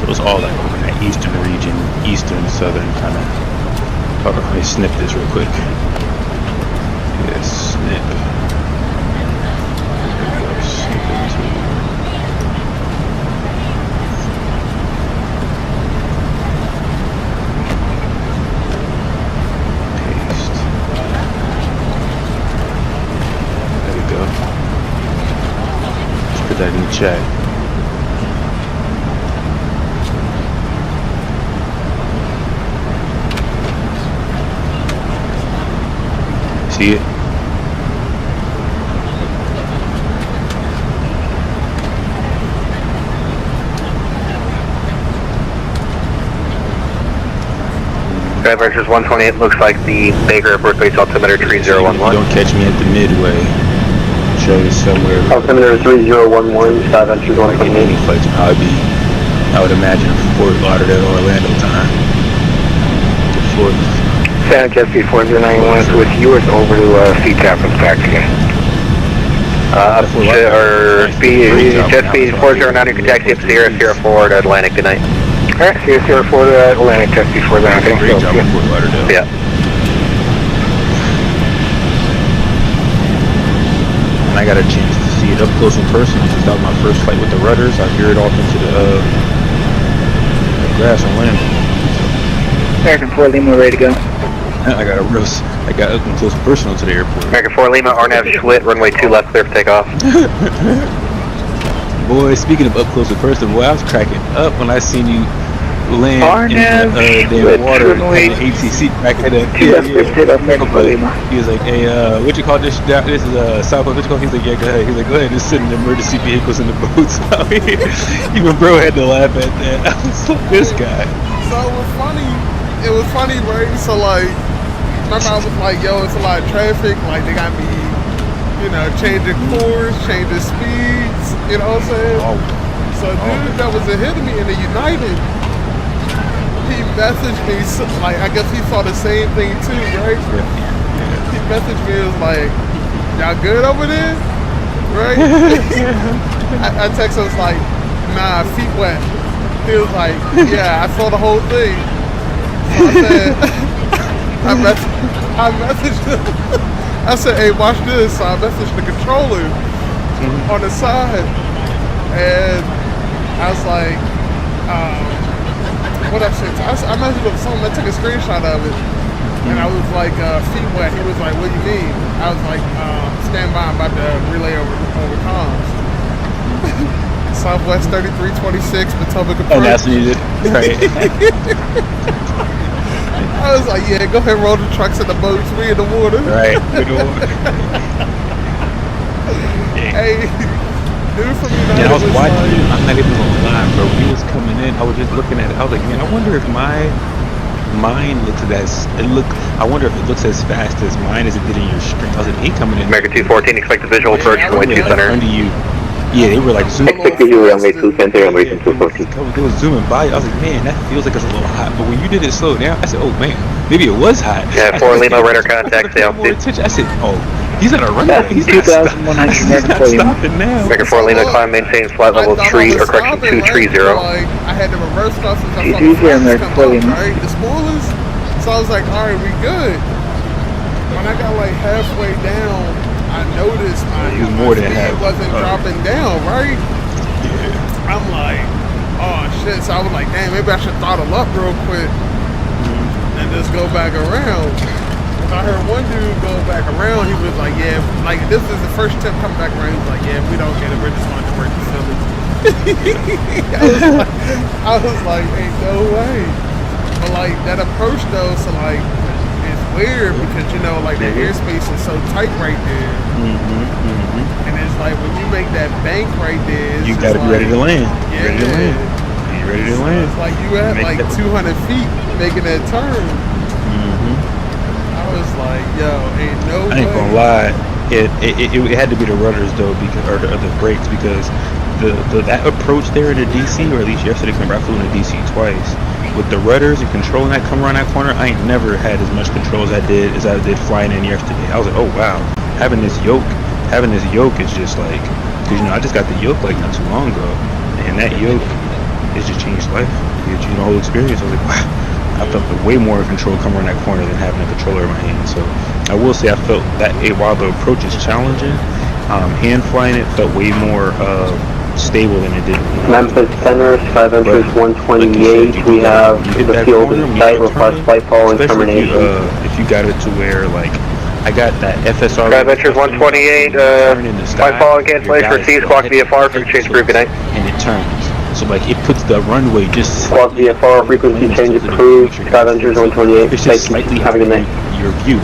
Speaker 5: So it's all like over in that eastern region, eastern, southern kind of. Hold on, let me snip this real quick. Yes, snip. There we go, snip into. Paste. There we go. Just put that in the chat. See it?
Speaker 6: Divergence 128 looks like the Baker Airport base altimeter 3011.
Speaker 5: You don't catch me at the Midway. Show you somewhere.
Speaker 9: Altimeter 3011, side entry
Speaker 5: Like any
Speaker 9: 128.
Speaker 5: flights would probably be, I would imagine, Fort Lauderdale, Orlando time. To Fort.
Speaker 9: Santa Jesse 4091, switch yours over to CTAP from taxi.
Speaker 6: Up to, or speed, jet speed 409, you can taxi up Sierra 04 to Atlantic, good night.
Speaker 9: Alright, Sierra 04 to Atlantic, taxi for that.
Speaker 5: Great job on Fort Lauderdale.
Speaker 6: Yeah.
Speaker 5: And I got a chance to see it up close and personal since that was my first flight with the rudders. I veered off into the grass and landed.
Speaker 7: American 4 Lima, ready to go.
Speaker 5: I got up and close and personal to the airport.
Speaker 6: American 4 Lima, RNAV Schwitt, runway 2 left, clear for takeoff.
Speaker 5: Boy, speaking of up close and personal, boy, I was cracking up when I seen you land in the damn water and the ATC back at the He was like, hey, what you call this? This is Southwest. What you call? He's like, yeah, go ahead. He's like, go ahead and send the emergency vehicles in the boats. Even bro had to laugh at that. I was like, this guy.
Speaker 4: So it was funny, right? So like, remember I was like, yo, it's a lot of traffic. Like they got me, you know, changing course, changing speeds. You know what I'm saying?
Speaker 5: Oh.
Speaker 4: So dude that was ahead of me in the United, he messaged me, like, I guess he saw the same thing too, right?
Speaker 5: Yeah.
Speaker 4: He messaged me, it was like, y'all good over there? Right? I texted him, was like, nah, feet wet. He was like, yeah, I saw the whole thing. So I said, I messaged him. I said, hey, watch this. So I messaged the controller on the side. And I was like, what I said, I messaged him something, I took a screenshot of it, and I was like, feet wet. He was like, what do you mean? I was like, stand by, I'm about to relay over comms. Southwest 3326, Potomac approach.
Speaker 5: Oh, that's what you did? Right.
Speaker 4: I was like, yeah, go ahead and roll the trucks and the boats, we in the water.
Speaker 5: Right, in the water.
Speaker 4: Hey, dude from
Speaker 5: And
Speaker 4: United
Speaker 5: I was watching,
Speaker 4: like,
Speaker 5: I'm not even gonna lie, bro. He was coming in, I was just looking at it. I was like, man, I wonder if mine looks I wonder if it looks as fast as mine as it did in your stream. I was like, he coming in.
Speaker 6: American 214, expect a visual approach from Way 2 Center.
Speaker 5: Under you. Yeah, they were like zooming.
Speaker 9: Expect you runway 2 center, American 214.
Speaker 5: They was zooming by. I was like, man, that feels like it's a little hot. But when you did it slow down, I said, oh man, maybe it was hot.
Speaker 6: Yeah, 4 Lima, radar contact, stay off, dude.
Speaker 5: I said, oh, he's on a runway.
Speaker 7: That's
Speaker 5: He's not
Speaker 7: 2,140.
Speaker 5: stopping now.
Speaker 6: American 4 Lima, climb, maintain flight level 3, or correction 230.
Speaker 4: Like, I had to reverse stuff since I saw
Speaker 7: Easy
Speaker 4: the
Speaker 7: there,
Speaker 4: flames come
Speaker 7: William.
Speaker 4: up, right? The spoilers. So I was like, all right, we good. When I got like halfway down, I noticed my speed wasn't dropping down, right? Yeah. I'm like, oh shit. So I was like, damn, maybe I should throttle up real quick and just go back around. I heard one dude go back around. He was like, yeah, like this is the first tip coming back around. He was like, yeah, if we don't get it, we're just going to work facility. I was like, ain't no way. But like that approach though, so like it's weird because you know like the airspace is so tight right there, and it's like when you make that bank right there,
Speaker 5: You gotta be ready to land.
Speaker 4: Yeah,
Speaker 5: Ready to land. You ready to land?
Speaker 4: it's like you at like 200 feet making that turn. I was like, yo, ain't no way.
Speaker 5: I ain't gonna lie. It had to be the rudders though, because or the brakes, because that approach there in the DC, or at least yesterday, remember I flew in the DC twice. With the rudders and controlling that come around that corner, I ain't never had as much control as I did flying in yesterday. I was like, oh wow, having this yoke is just like, because you know I just got the yoke like not too long ago, and that yoke has just changed life. It changed the whole experience. I was like, wow, I felt way more control coming around that corner than having a controller in my hand. So I will say I felt that while the approach is challenging, hand flying it felt way more stable than it did.
Speaker 9: Memphis Center, 5 enters 128. We have the field in sight, request flight following termination.
Speaker 5: If you got it to where like I got that FSR.
Speaker 6: 5 enters 128, flight following cancellation for C squawk VFR for change group, good night.
Speaker 5: And it turns. So like it puts the runway just
Speaker 9: Squawk VFR, frequency change approved, 5 enters 128.
Speaker 5: It's just slightly
Speaker 9: have a good night.
Speaker 5: your view.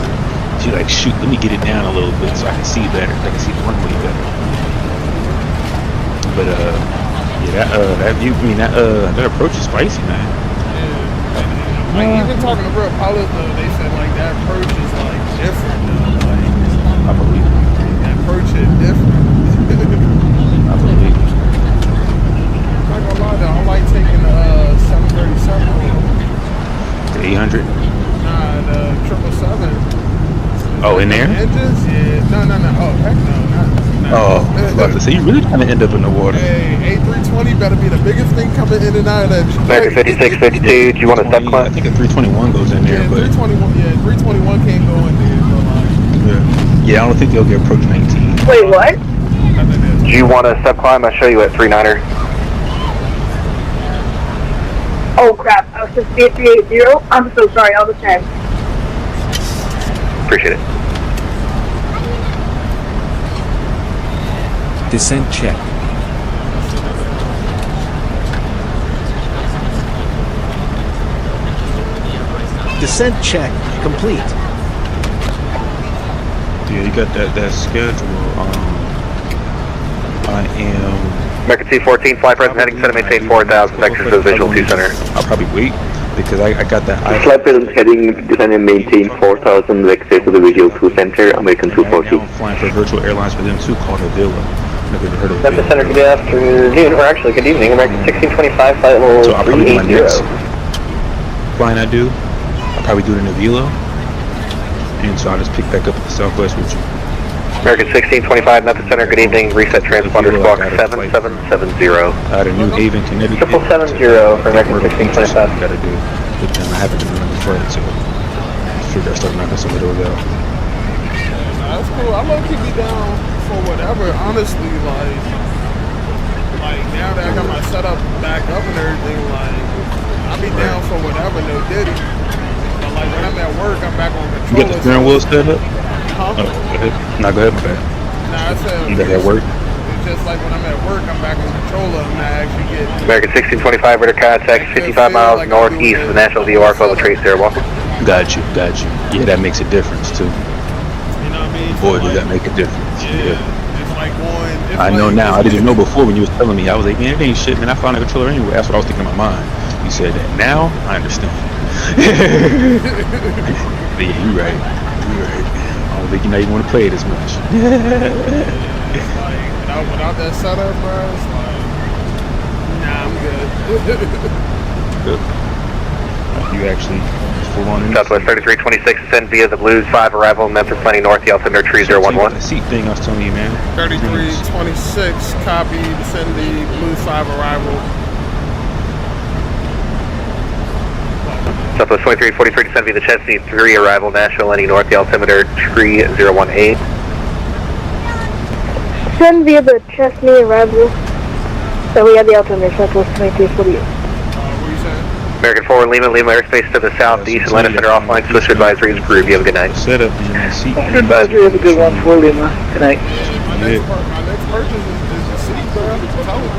Speaker 5: So you're like, shoot, let me get it down a little bit so I can see better. I can see the runway better. But yeah, that view, I mean that approach is spicy, man.
Speaker 4: Yeah. Like even talking to real pilots though, they said like that approach is like different though. Like
Speaker 5: I believe it.
Speaker 4: that approach is different.
Speaker 5: I believe it.
Speaker 4: I'm not gonna lie though, I like taking the 737.
Speaker 5: The 800.
Speaker 4: Nah, the 777.
Speaker 5: Oh, in there?
Speaker 4: Engines? Yeah. No. Oh, heck no.
Speaker 5: Oh, I was about to say, you really trying to end up in the water.
Speaker 4: Hey, A320 better be the biggest thing coming in and out of that.
Speaker 6: American 5652, do you want a step climb?
Speaker 5: I think a 321 goes in there,
Speaker 4: Yeah,
Speaker 5: but
Speaker 4: 321. Yeah, 321 can't go in there. So like,
Speaker 5: yeah, I don't think they'll get approach 19.
Speaker 7: Wait, what?
Speaker 6: Do you want a step climb? I'll show you at 39er.
Speaker 7: Oh crap, I was just 380. I'm so sorry, I'll just check.
Speaker 6: Appreciate it.
Speaker 2: Descent check.
Speaker 1: Descent check complete.
Speaker 5: Yeah, you got that schedule. I am
Speaker 6: American C-14, fly present heading center, maintain 4,000, vectors to visual 2 center.
Speaker 5: I'll probably wait because I got that.
Speaker 9: Flight present heading, descend and maintain 4,000, vectors to the visual 2 center, American 240.
Speaker 5: I'm flying for virtual airlines for them too, called Avila. Never heard of
Speaker 9: Memphis
Speaker 5: Avila.
Speaker 9: Center, good afternoon, or actually good evening, American 1625, flight level
Speaker 5: So I'll probably do my next
Speaker 9: 380.
Speaker 5: flying I do. I'll probably do it in Avila. And so I'll just pick back up at the Southwest with you.
Speaker 6: American 1625, Memphis Center, good evening, reset transponder squawk 7770.
Speaker 5: Out of New Haven, Connecticut.
Speaker 9: 770 for American 1625.
Speaker 5: Gotta do. But then I haven't been on the flight, so I figure I start knocking some of those out.
Speaker 4: that's cool. I love keep me down for whatever. Honestly, like now that I got my setup back up and everything, like I'll be down for whatever. No diddy. But like when I'm at work, I'm back on controller.
Speaker 5: You got the steering wheel set up?
Speaker 4: Huh?
Speaker 5: Oh, go ahead. Nah, go ahead, my bad.
Speaker 4: Nah, I said
Speaker 5: You got that work?
Speaker 4: it's just like when I'm at work, I'm back on controller. I'm not actually getting.
Speaker 6: American 1625, radar contact 55 miles northeast of the National VOR, follow trace there, welcome.
Speaker 5: Got you. Yeah, that makes a difference too.
Speaker 4: You know what I mean?
Speaker 5: Boy,
Speaker 4: So,
Speaker 5: does
Speaker 4: like,
Speaker 5: that make a difference.
Speaker 4: Yeah. It's like going. It's
Speaker 5: I know
Speaker 4: like,
Speaker 5: now. I didn't know before when you was telling me. I was like, man, it ain't shit, man. I found a controller anyway. That's what I was thinking in my mind. You said that. Now I understand. But yeah, you're right. You're right. I don't think you know you want to play it as much.
Speaker 4: It's like without that setup, bro. It's like, nah, I'm good.
Speaker 5: You actually full on in.
Speaker 6: Southwest 3326, send via the Blues 5 arrival, Memphis landing north, the altimeter 3011.
Speaker 5: The seat thing I was telling you, man.
Speaker 4: 3326, copy, send the Blues 5 arrival.
Speaker 6: Southwest 2343, descend via the Chesney 3 arrival, Nashville landing north, the altimeter 3018.
Speaker 7: Send via the Chesney arrival. So we have the altimeter Southwest 2348.
Speaker 4: What are you saying?
Speaker 6: American 4, Lima airspace to the southeast, Atlanta Center offline, switch advisory is approved. You have a good night.
Speaker 5: Setup and the seat.
Speaker 7: Advisory, have a good one for Lima. Good night.
Speaker 4: My next purchase is the seat, bro. I'm telling you.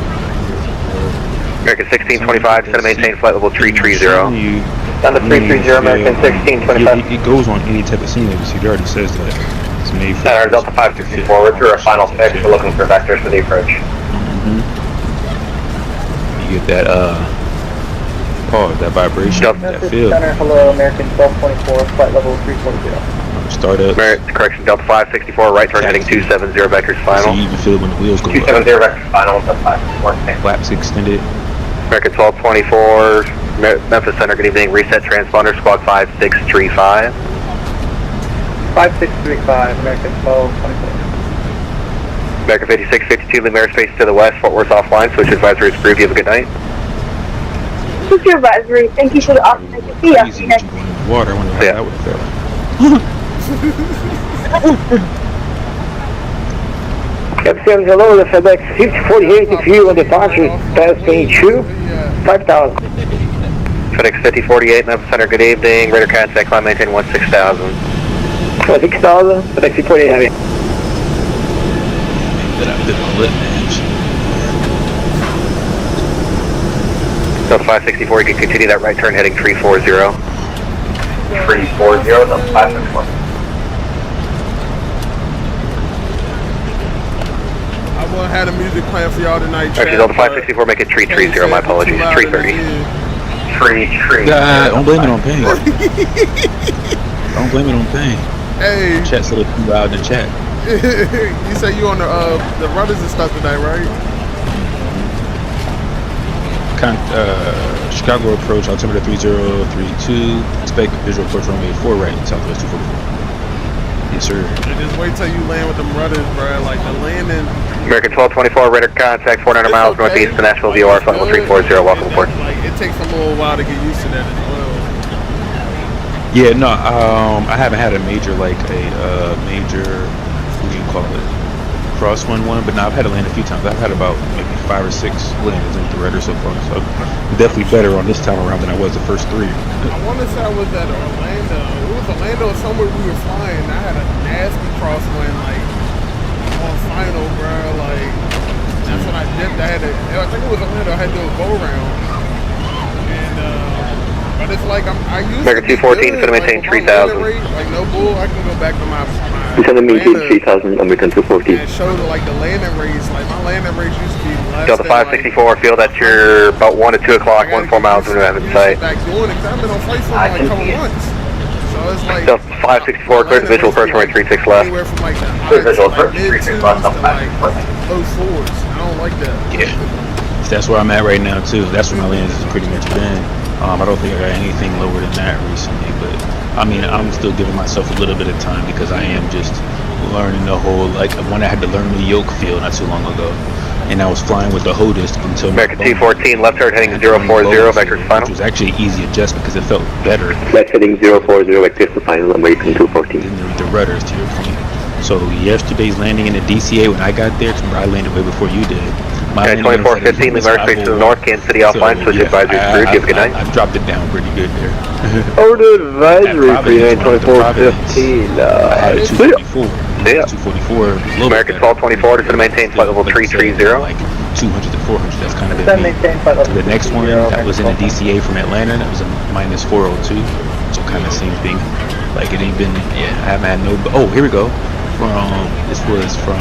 Speaker 6: American 1625, set to maintain flight level 330.
Speaker 8: Down to 330, American 1625.
Speaker 5: It goes on any type of scene agency. It already says that. It's made for
Speaker 8: Center Delta 564, we're through our final fix. We're looking for vectors for the approach.
Speaker 5: You get that, that vibration, that feel.
Speaker 7: Center, hello, American 1224, flight level 340.
Speaker 5: Start up.
Speaker 6: Correction, Delta 564, right turn heading 270, vectors
Speaker 5: So
Speaker 6: final.
Speaker 5: you even feel it when the wheels go
Speaker 8: 270,
Speaker 5: up.
Speaker 8: vectors final, Delta 564.
Speaker 5: Flaps extended.
Speaker 6: American 1224, Memphis Center, good evening, reset transponder, squawk 5635.
Speaker 7: 5635, American 1224.
Speaker 6: American 5652, Lima airspace to the west, Fort Worth offline, switch advisory is approved. You have a good night.
Speaker 7: Switch your advisory, thank you for the option. See ya.
Speaker 5: Easy, but you going in the water. I wonder how
Speaker 6: Yeah.
Speaker 5: that would have felt.
Speaker 7: Captain, hello, the FedEx 5048, if you on departure, passing 5,000.
Speaker 6: FedEx 5048, Memphis Center, good evening, radar contact, climb maintain 16,000.
Speaker 7: 6,000, FedEx 5048, heavy.
Speaker 5: That I did a lip match.
Speaker 6: Delta 564, you can continue that right turn heading 340.
Speaker 8: 340, Delta 564.
Speaker 4: I will have the music playing for y'all tonight.
Speaker 6: Actually, Delta 564, make it 330, my apologies, 330.
Speaker 8: 330.
Speaker 5: Don't blame it on pain. Don't blame it on pain.
Speaker 4: Hey,
Speaker 5: Chat said it too loud in the chat.
Speaker 4: you say you on the runners and stuff tonight, right?
Speaker 5: Chicago approach, altimeter 3032. Expect visual approach runway 4 right, southwest 244. Yes, sir.
Speaker 4: And just wait till you land with them runners, bro. Like the landing.
Speaker 6: American 1224, radar contact 400 miles northeast to Nashville VOR, flight level 340, welcome aboard.
Speaker 4: Like it takes a little while to get used to that as well.
Speaker 5: Yeah, no, I haven't had a major, like a major, what do you call it, cross one, but now I've had to land a few times. I've had about maybe 5 or 6 landings in the rudder so far, so I'm definitely better on this time around than I was the first 3.
Speaker 4: I want to say I was at Orlando. It was Orlando or somewhere we were flying. I had a nasty crosswind, like on final, bro. Like that's what I did. I think it was Orlando. I had to do a go around, and but it's like I used
Speaker 6: American 214, gonna maintain 3,000.
Speaker 4: Like no bull, I can go back to my
Speaker 8: Gonna maintain 3,000, American 214.
Speaker 4: and show the like the landing rates. Like my landing rates used to be less.
Speaker 6: Delta
Speaker 4: than,
Speaker 6: 564, feel that you're about 1 to 2 o'clock, 1 4 miles from the site.
Speaker 4: Back doing it, 'cause I've been on flight for like a couple months. So it's like
Speaker 6: Delta 564, clear the visual approach runway 36 left.
Speaker 4: anywhere from like the
Speaker 8: Clear
Speaker 4: high
Speaker 8: visual
Speaker 4: to like
Speaker 8: approach,
Speaker 4: mid
Speaker 8: 36
Speaker 4: twos
Speaker 8: left,
Speaker 4: to
Speaker 8: up
Speaker 4: like
Speaker 8: 5.
Speaker 4: low fours. I don't like that.
Speaker 5: Yeah, that's where I'm at right now too. That's where my lands has pretty much been. I don't think I got anything lower than that recently, but I mean, I'm still giving myself a little bit of time because I am just learning the whole, like when I had to learn the yoke feel not too long ago, and I was flying with the HODIS until
Speaker 6: American 214, left turn heading 040, vectors final.
Speaker 5: which was actually an easy adjustment because it felt better
Speaker 8: Left heading 040, vectors to final, American 214.
Speaker 5: than the rudders, to your point. So yesterday's landing in the DCA, when I got there, remember I landed way before you did. My
Speaker 6: Okay, 2415, Lima airspace to the north, Kansas City offline, switch advisory is approved. You have a good night.
Speaker 5: I dropped it down pretty good there.
Speaker 9: Order advisory for United 2415.
Speaker 5: I had a 244.
Speaker 6: Yeah.
Speaker 5: 244.
Speaker 6: American 1224, to maintain flight level 330.
Speaker 5: Like 200 to 400. That's kind of
Speaker 7: Then
Speaker 5: it.
Speaker 7: maintain flight level.
Speaker 5: The next one that was in the DCA from Atlanta, that was a minus 402. So kind of same thing. Like it ain't been. Yeah, I haven't had no. Oh, here we go. This was from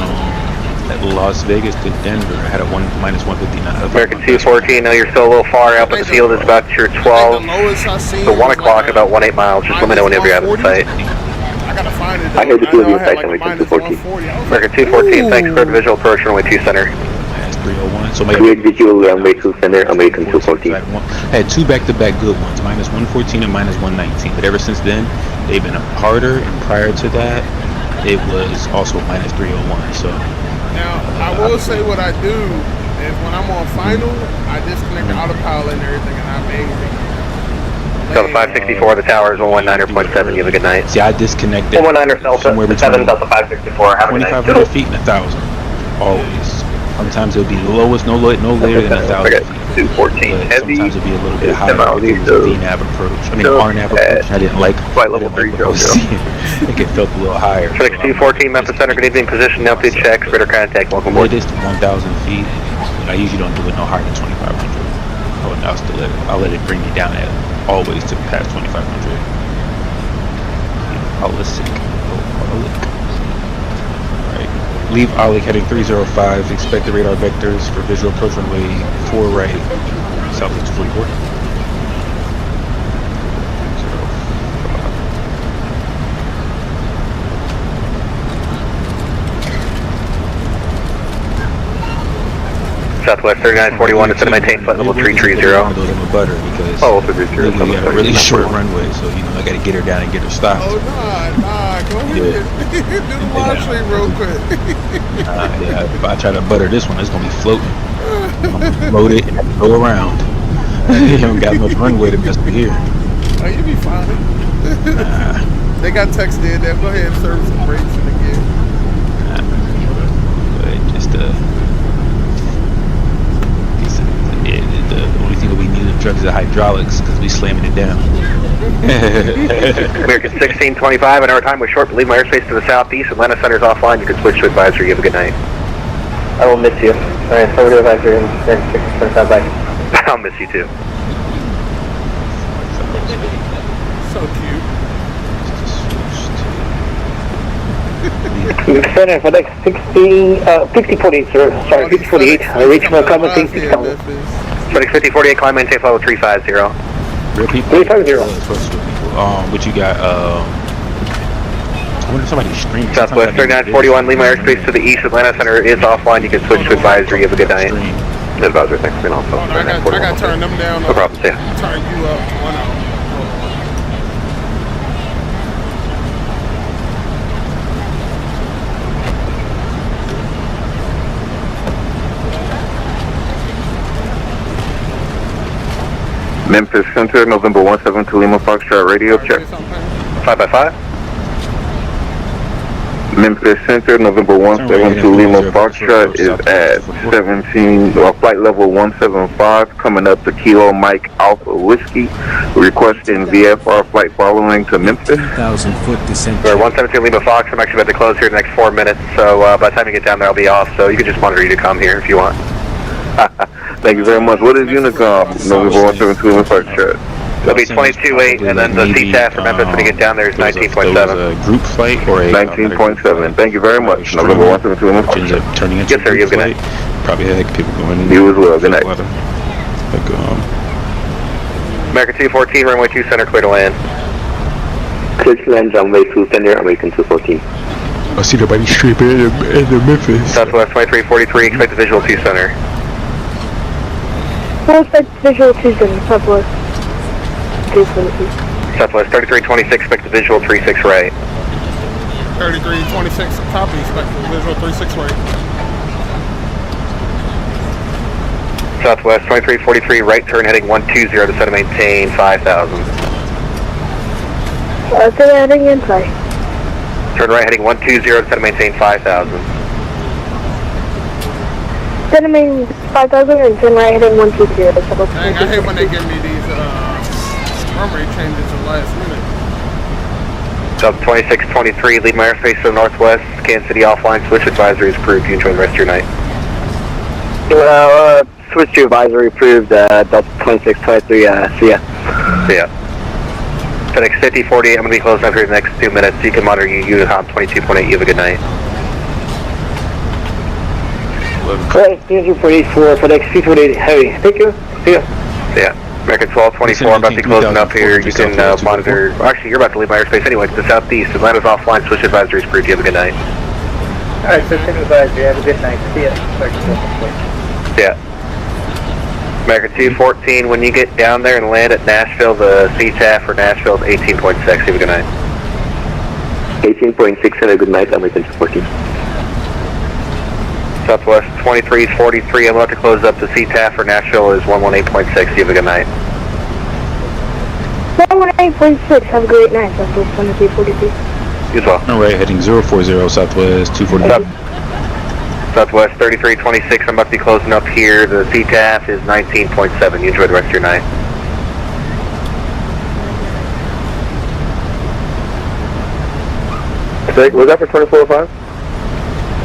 Speaker 5: At Las Vegas to Denver, I had a minus 159.
Speaker 6: American 214, I know you're still a little far out, but the field is about your 12.
Speaker 4: The lowest I seen
Speaker 6: So 1
Speaker 4: was
Speaker 6: o'clock,
Speaker 4: like
Speaker 6: about 1-8 miles. Just let me know whenever you're out of the site.
Speaker 4: I gotta find it.
Speaker 7: I heard the field
Speaker 4: know
Speaker 7: was
Speaker 4: I had
Speaker 7: back
Speaker 4: like
Speaker 7: on
Speaker 4: a
Speaker 7: American
Speaker 4: minus
Speaker 7: 214.
Speaker 4: 140. I was
Speaker 6: American
Speaker 4: like,
Speaker 6: 214, thanks for the
Speaker 4: ooh.
Speaker 6: visual approach runway 2 center.
Speaker 5: That's 301. So
Speaker 7: Clear visual runway 2 center, American 214.
Speaker 5: I had two back-to-back good ones, minus 114 and minus 119. But ever since then, they've been harder. And prior to that, it was also minus 301. So
Speaker 4: Now, I will say what I do is when I'm on final, I disconnect the autopilot and everything, and I may.
Speaker 6: So the 564, the tower is 119.7. You have a good night.
Speaker 5: see, I disconnected
Speaker 8: 119 Delta,
Speaker 5: somewhere
Speaker 8: 7
Speaker 5: between
Speaker 8: Delta 564, have a good night.
Speaker 5: 2,500 feet and 1,000. Always. Sometimes it'll be the lowest, no later than 1,000 feet.
Speaker 7: 214
Speaker 5: But
Speaker 7: heavy.
Speaker 5: sometimes it'll be a little bit higher.
Speaker 7: Semi-auto,
Speaker 5: If it was a VNAV approach. I mean,
Speaker 7: so,
Speaker 5: RNAV approach. I didn't like.
Speaker 7: flight level
Speaker 5: I didn't
Speaker 7: 300.
Speaker 5: like what I was seeing. I think it felt a little higher.
Speaker 6: FedEx 214, Memphis Center, good evening. Position, altitude check, radar contact. Welcome aboard.
Speaker 5: Latest 1,000 feet. I usually don't do it no higher than 2,500. I'll let it bring me down at always to past 2,500. Holistic. Alright. Leave Olik heading 305. Expect the radar vectors for visual approach runway 4 right. Southeast 44.
Speaker 6: Southwest 3941, it's going to maintain flight level 330.
Speaker 5: One of those in the butter because
Speaker 6: Oh, 330.
Speaker 5: we got a really short runway, so I got to get her down and get her stopped.
Speaker 4: Oh, nah, go ahead. Do the launch thing real quick.
Speaker 5: Yeah, if I try to butter this one, it's gonna be floating. I'm gonna load it and go around. You haven't got much runway to mess with here.
Speaker 4: Oh, you be fine. They got text in there. Go ahead and service the brakes and again.
Speaker 5: But just the only thing that we need to truck is the hydraulics because we slamming it down.
Speaker 6: American 1625, an hour time was short, but leave my airspace to the southeast. Atlanta Center's offline. You can switch to advisory. You have a good night.
Speaker 8: I will miss you. Alright, so we're advisory and 625 back.
Speaker 6: I'll miss you too.
Speaker 4: So cute.
Speaker 7: Center for next 5048, sir. Sorry, 5048. Regional comment, thanks,
Speaker 6: FedEx 5048, climb maintain flight level 350.
Speaker 5: Real people.
Speaker 7: 350.
Speaker 5: What you got? I wonder if somebody's streaming.
Speaker 6: Southwest 3941, leave my airspace to the east. Atlanta Center is offline. You can switch to advisory. You have a good night. Advisory, thanks for being on.
Speaker 4: Oh, no, I got to turn them down.
Speaker 6: No problem, see ya.
Speaker 4: Turn you up 1 hour.
Speaker 9: Memphis Center, November 17 Lima Foxtrot Radio, check.
Speaker 6: 5x5.
Speaker 9: Memphis Center, November 17 Lima Foxtrot is at 17, flight level 175, coming up to Kilo Mike Alpha Whiskey, requesting VFR flight following to Memphis.
Speaker 2: 3,000-foot descent.
Speaker 6: We're 117 Lima Fox. I'm actually about to close here in the next 4 minutes, so by the time you get down there, I'll be off. So you can just monitor you to come here if you want.
Speaker 9: Thank you very much. What is Unicom? November 172 Lima Foxtrot.
Speaker 6: It'll be 22.8, and then the CTAF for Memphis when you get down there is 19.7.
Speaker 5: A group flight or a
Speaker 9: 19.7. Thank you very much. November 172 Lima
Speaker 5: Which ends up
Speaker 9: Foxtrot.
Speaker 5: turning into
Speaker 6: Yes, sir,
Speaker 5: a
Speaker 6: you have a
Speaker 5: group
Speaker 6: good
Speaker 5: flight. Probably had people going.
Speaker 9: You as well. Good night.
Speaker 5: Like
Speaker 6: American 214, runway 2 center, clear to land.
Speaker 7: Clear to land, runway 2 center, American 214.
Speaker 5: I see nobody streaming in the Memphis.
Speaker 6: Southwest 2343, expect the visual 2 center.
Speaker 10: Expect visual 2 center, Southwest.
Speaker 6: Southwest 3326, expect the visual 36 right.
Speaker 4: 3326, copy, expect the visual 36 right.
Speaker 6: Southwest 2343, right turn heading 120 to set and maintain 5,000.
Speaker 10: Say that again, sorry.
Speaker 6: Turn right heading 120 to set and maintain 5,000.
Speaker 10: Then I mean 5,000 and turn right heading 120.
Speaker 4: Dang, I hate when they give me these run rate changes at the last minute.
Speaker 6: Sub 2623, leave my airspace to the northwest. Kansas City offline, switch advisory is approved. You enjoy the rest of your night.
Speaker 7: Switch to advisory approved, Delta 2623, see ya.
Speaker 6: See ya. FedEx 5048, I'm going to be closing up here in the next 2 minutes. You can monitor Unicom 22.8. You have a good night.
Speaker 7: Right, 384 FedEx 348 Heavy. Thank you. See ya.
Speaker 6: Yeah. American 1224, I'm about to be closing up here. You can monitor. Actually, you're about to leave my airspace anyway to the southeast. Atlanta's offline. Switch advisory is approved. You have a good night.
Speaker 8: Alright, so send advisory. Have a good night. See ya.
Speaker 6: Yeah. American 214, when you get down there and land at Nashville, the CTAF for Nashville is 18.6. Have a good night.
Speaker 9: 18.6 and a good night, American 214.
Speaker 6: Southwest 2343, I'm about to close up the CTAF for Nashville is 118.6. You have a good night.
Speaker 10: 118.6. Have a great night. Southwest 2343.
Speaker 6: You as well.
Speaker 5: Alright, heading 040 Southwest 240.
Speaker 6: Southwest 3326, I'm about to be closing up here. The CTAF is 19.7. You enjoy the rest of your night.
Speaker 9: Was that for 2405?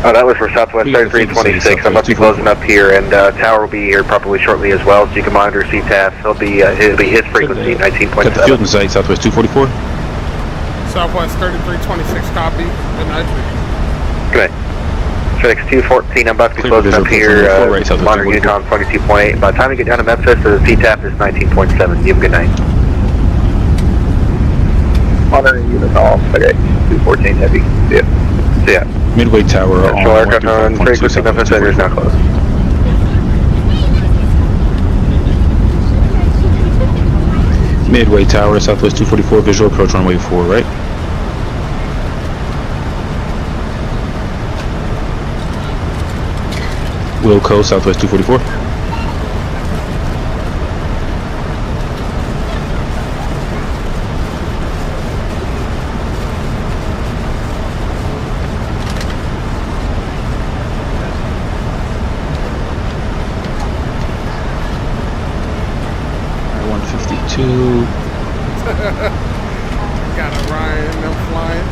Speaker 6: Oh, that was for Southwest 3326. I'm about to be closing up here, and Tower will be here probably shortly as well, so you can monitor CTAF. It'll be his frequency, 19.7.
Speaker 5: Got the field in sight, Southwest 244.
Speaker 4: Southwest 3326, copy. Good night.
Speaker 6: Good night. FedEx 214, I'm about to be closing up here, monitor Unicom 22.8. By the time you get down to Memphis, the CTAF is 19.7. You have a good night.
Speaker 9: Monitoring Unicom, FedEx 214 Heavy. See ya.
Speaker 6: See ya.
Speaker 5: Midway Tower on
Speaker 6: Control aircraft on
Speaker 5: 135.2
Speaker 6: frequency, Memphis Center is now closed.
Speaker 5: Midway Tower, Southwest 244, visual approach runway 4, right? Wilco, Southwest 244.
Speaker 4: Got a Ryan and them flying.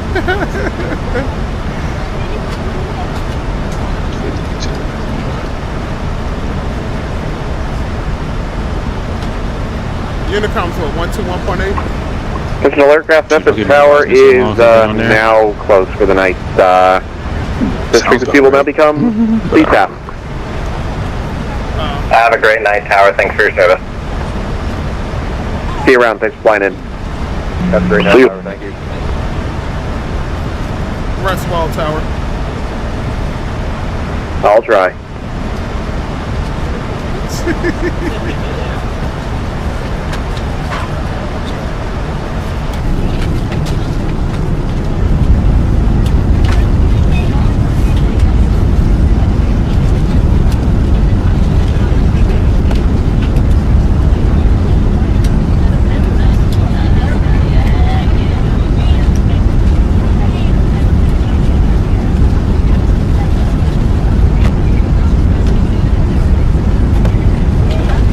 Speaker 4: Unicom to 121.8.
Speaker 6: Sentinel aircraft, Memphis Tower is now closed for the night. This frequency will now become CTAP.
Speaker 8: Have a great night, Tower. Thanks for your service.
Speaker 6: See you around. Thanks for flying in. Have a great night, Tower. Thank you.
Speaker 4: Rest well, Tower.
Speaker 6: I'll try.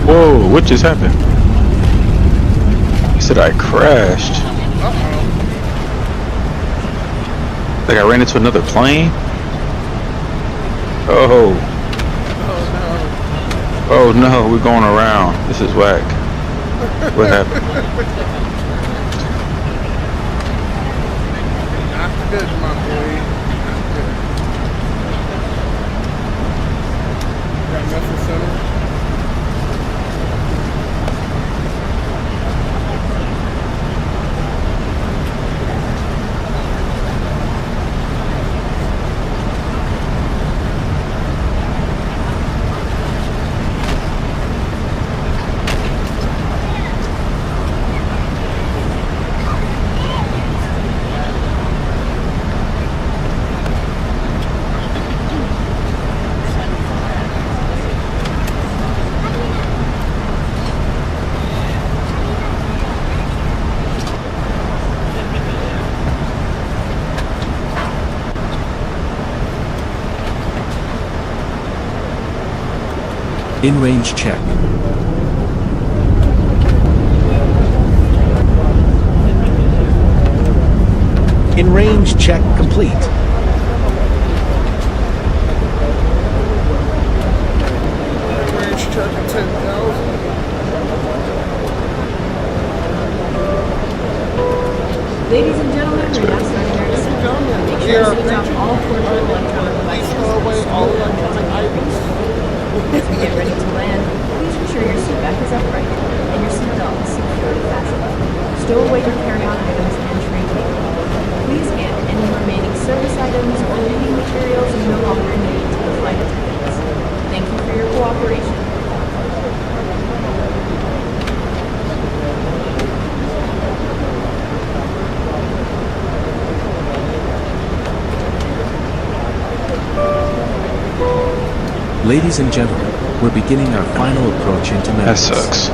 Speaker 5: Whoa, what just happened? He said I crashed. Like I ran into another plane? Oh. Oh no, we're going around. This is whack. What happened?
Speaker 4: Not good, my boy. Not good. Got Memphis Center.
Speaker 2: In-range check.
Speaker 1: In-range check complete.
Speaker 4: Range check at 10,000.
Speaker 3: Ladies and gentlemen, we're now starting our descent. Make sure to switch off all portable electronic devices.
Speaker 4: Throw away all electronic items.
Speaker 3: get ready to land, please ensure your seat back is upright and your seatbelt is securely fastened. Stow away your carry-on items and tray table. Please hand any remaining service items or reading materials you no longer need to the flight attendants. Thank you for your cooperation.
Speaker 2: Ladies and gentlemen, we're beginning our final approach into
Speaker 5: That
Speaker 2: Memphis.
Speaker 5: sucks.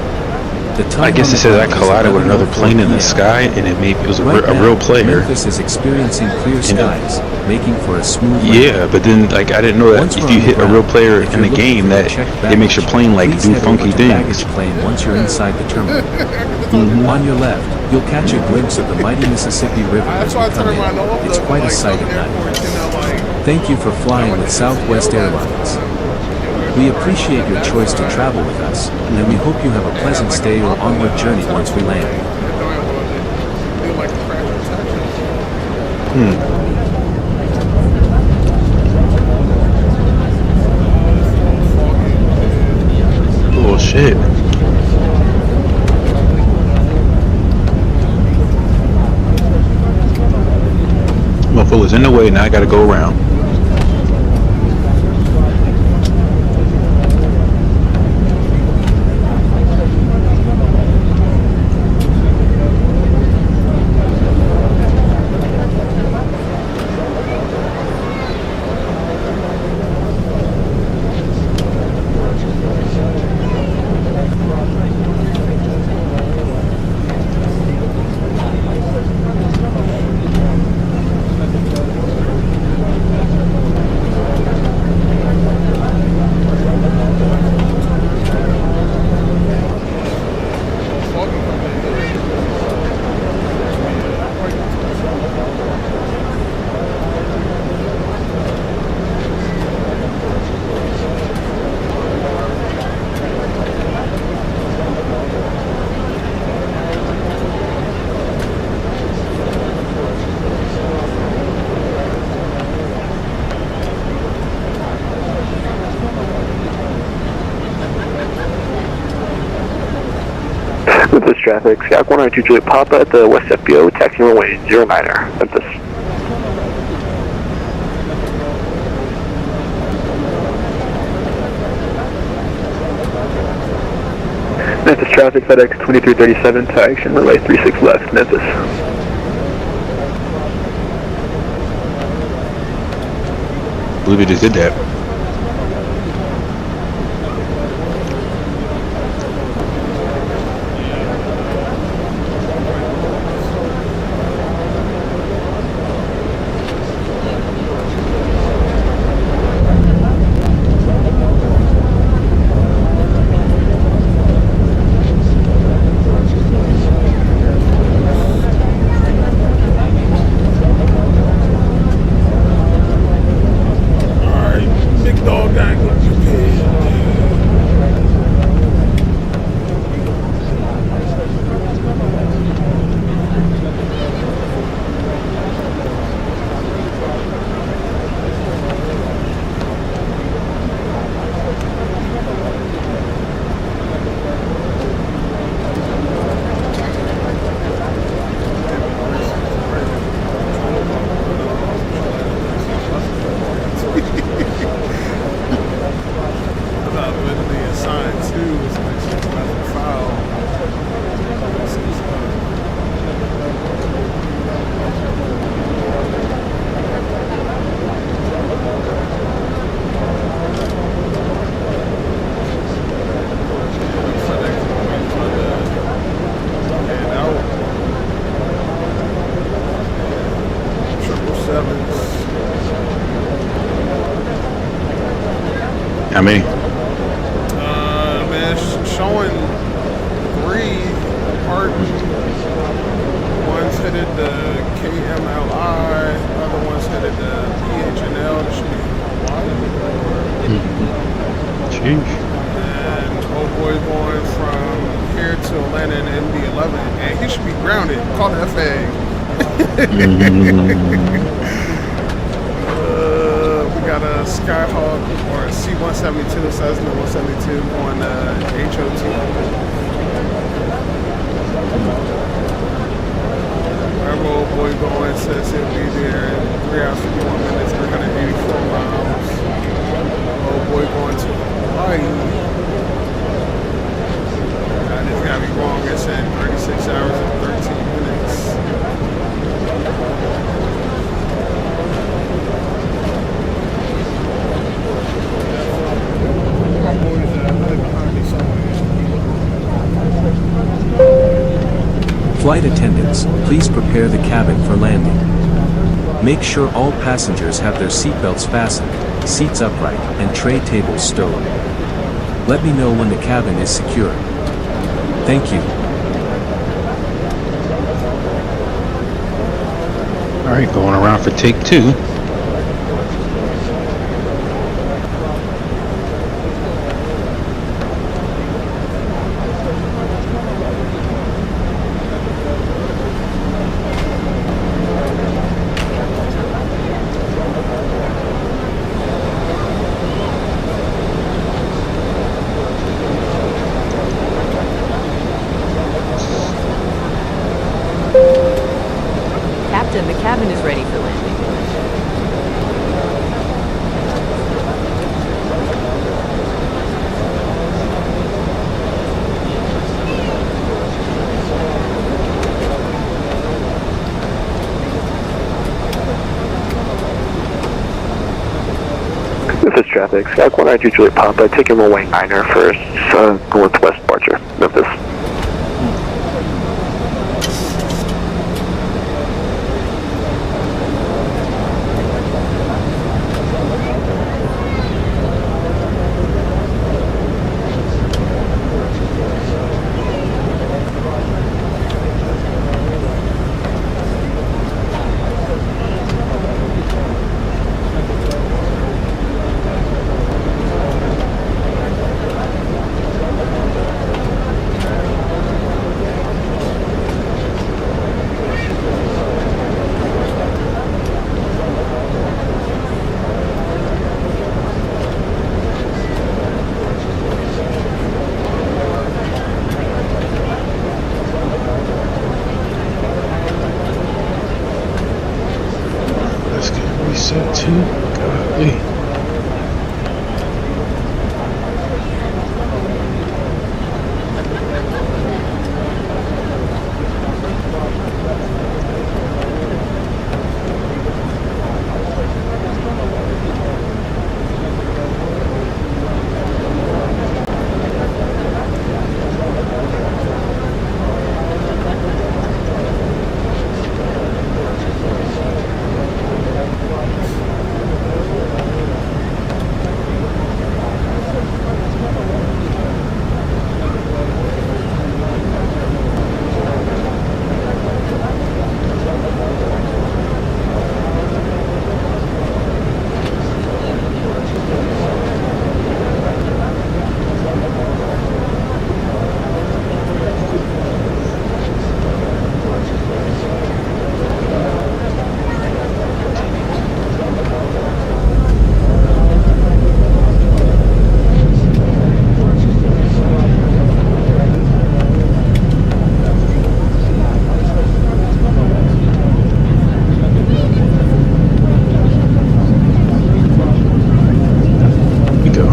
Speaker 2: The time
Speaker 5: I guess
Speaker 2: on
Speaker 5: it says
Speaker 2: the
Speaker 5: I
Speaker 2: clock is
Speaker 5: collided with another
Speaker 2: 11:04
Speaker 5: plane in the
Speaker 2: p.m.
Speaker 5: sky, and it was
Speaker 2: Right
Speaker 5: a
Speaker 2: now,
Speaker 5: real player.
Speaker 2: Memphis is experiencing clear skies, making for a smooth landing.
Speaker 5: Yeah, but then like I didn't know that
Speaker 2: Once
Speaker 5: if
Speaker 2: we're
Speaker 5: you
Speaker 2: on the
Speaker 5: hit a real
Speaker 2: ground,
Speaker 5: player
Speaker 2: if
Speaker 5: in
Speaker 2: you're
Speaker 5: the
Speaker 2: looking
Speaker 5: game,
Speaker 2: for
Speaker 5: that
Speaker 2: checked
Speaker 5: it makes your
Speaker 2: baggage,
Speaker 5: plane like
Speaker 2: please
Speaker 5: do
Speaker 2: head over
Speaker 5: funky
Speaker 2: to
Speaker 5: things.
Speaker 2: baggage claim once you're inside the terminal. On your left, you'll catch a glimpse of the mighty Mississippi River as
Speaker 4: That's
Speaker 2: we
Speaker 4: why I
Speaker 2: come
Speaker 4: turned mine off.
Speaker 2: in. It's quite a sight at night. Thank you for flying with Southwest Airlines. We appreciate your choice to travel with us, and we hope you have a pleasant stay or onward journey once we land.
Speaker 5: Bullshit. Motherfucker's in the way, now I gotta go around.
Speaker 6: Memphis traffic, Skyhawk 192 Juliet Papa at the West FBO, taxi runway 09er, Memphis. Memphis traffic, FedEx 2337, taxi runway 36 left, Memphis.
Speaker 5: I believe it just did that. How many?
Speaker 4: Man, showing 3 departing. One's headed to KMLI, other one's headed to PHNL. This should be Hawaii.
Speaker 5: Sheesh.
Speaker 4: And old boy going from here to Atlanta in MD-11, and he should be grounded. Call the FAA. We got a Skyhawk or a C-160 172, Cessna 172 on HOT. Wherever old boy going says he'll be there in 3 hours, 51 minutes, 384 miles. Old boy going to Hawaii. This got me wrong. It said 36 hours and 13 minutes.
Speaker 2: Flight attendants, please prepare the cabin for landing. Make sure all passengers have their seatbelts fastened, seats upright, and tray tables stowed. Let me know when the cabin is secure. Thank you.
Speaker 5: All right, going around for take 2.
Speaker 3: Captain, the cabin is ready for landing.
Speaker 6: Memphis traffic, Sky 192 Juliet Papa, taking runway 9er first, northwest departure, Memphis.
Speaker 5: Let's get reset to golly.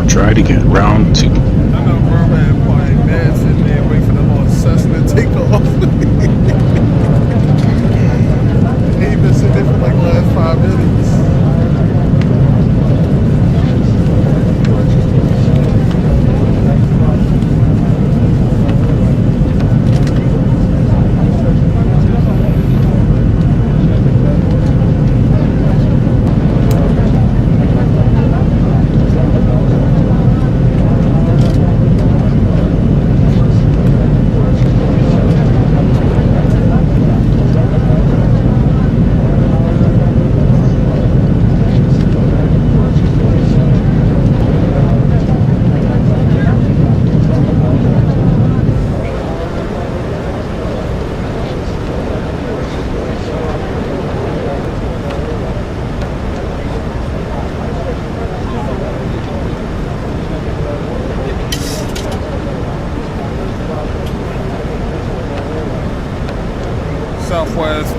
Speaker 5: Try it again, round 2.
Speaker 4: I know Merman playing mad sitting there waiting for the little Cessna to take off. He ain't been sitting there for like the last 5 minutes.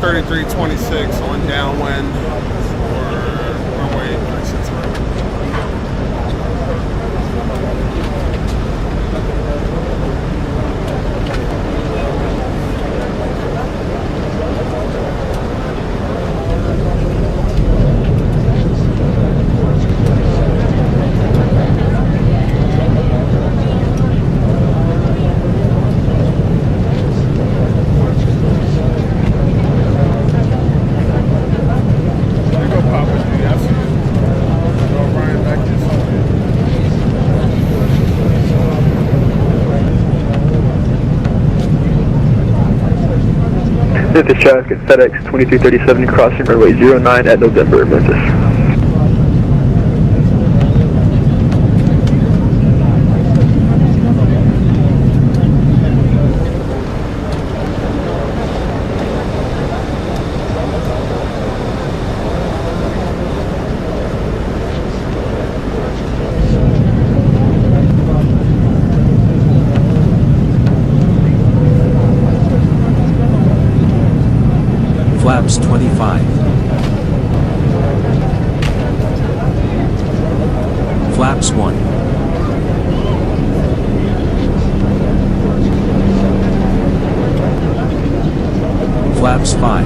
Speaker 4: 3326 on downwind for runway 36 right.
Speaker 8: Memphis traffic at FedEx 2337 crossing runway 09 at November, Memphis.
Speaker 2: Flaps 25. Flaps 1. Flaps 5.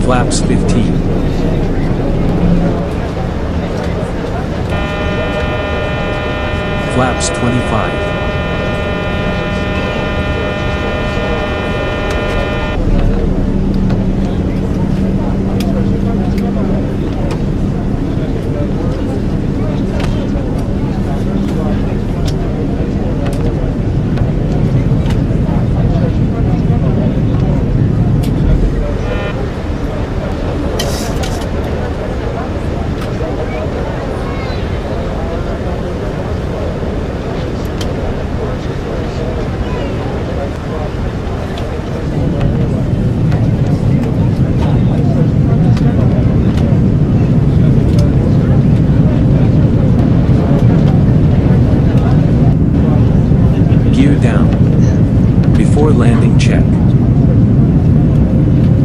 Speaker 2: Flaps 15. Flaps 25. Gear down. Before landing, check.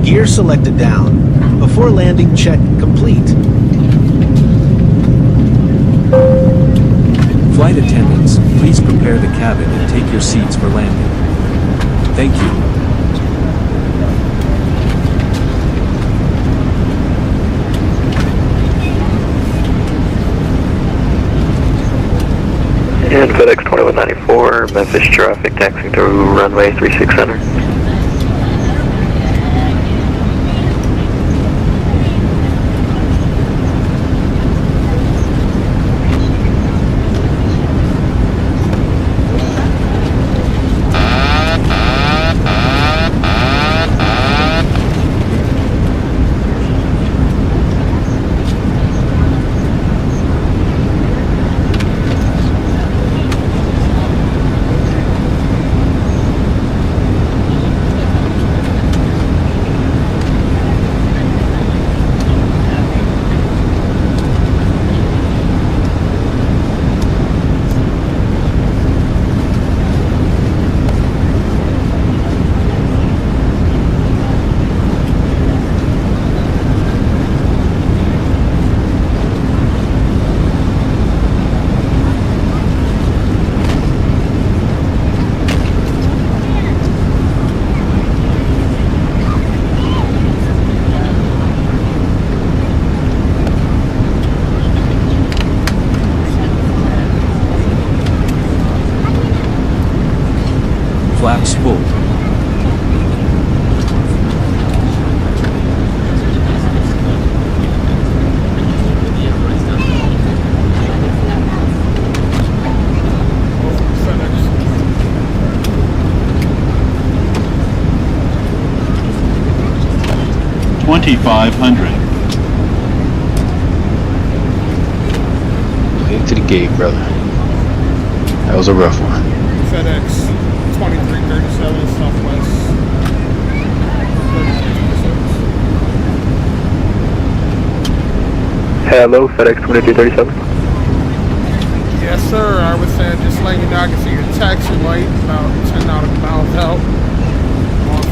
Speaker 1: Gear selected down. Before landing, check complete.
Speaker 2: Flight attendants, please prepare the cabin and take your seats for landing. Thank you.
Speaker 8: And FedEx 2194, Memphis traffic taxiing through runway 36 center.
Speaker 2: Flaps full.
Speaker 11: $2,500.
Speaker 5: Into the gate, brother. That was a rough one.
Speaker 4: FedEx 2337 Southwest.
Speaker 8: Hello, FedEx 2337.
Speaker 4: Yes, sir. I was saying, just letting you know, I can see your taxi light about 10 nautical miles out on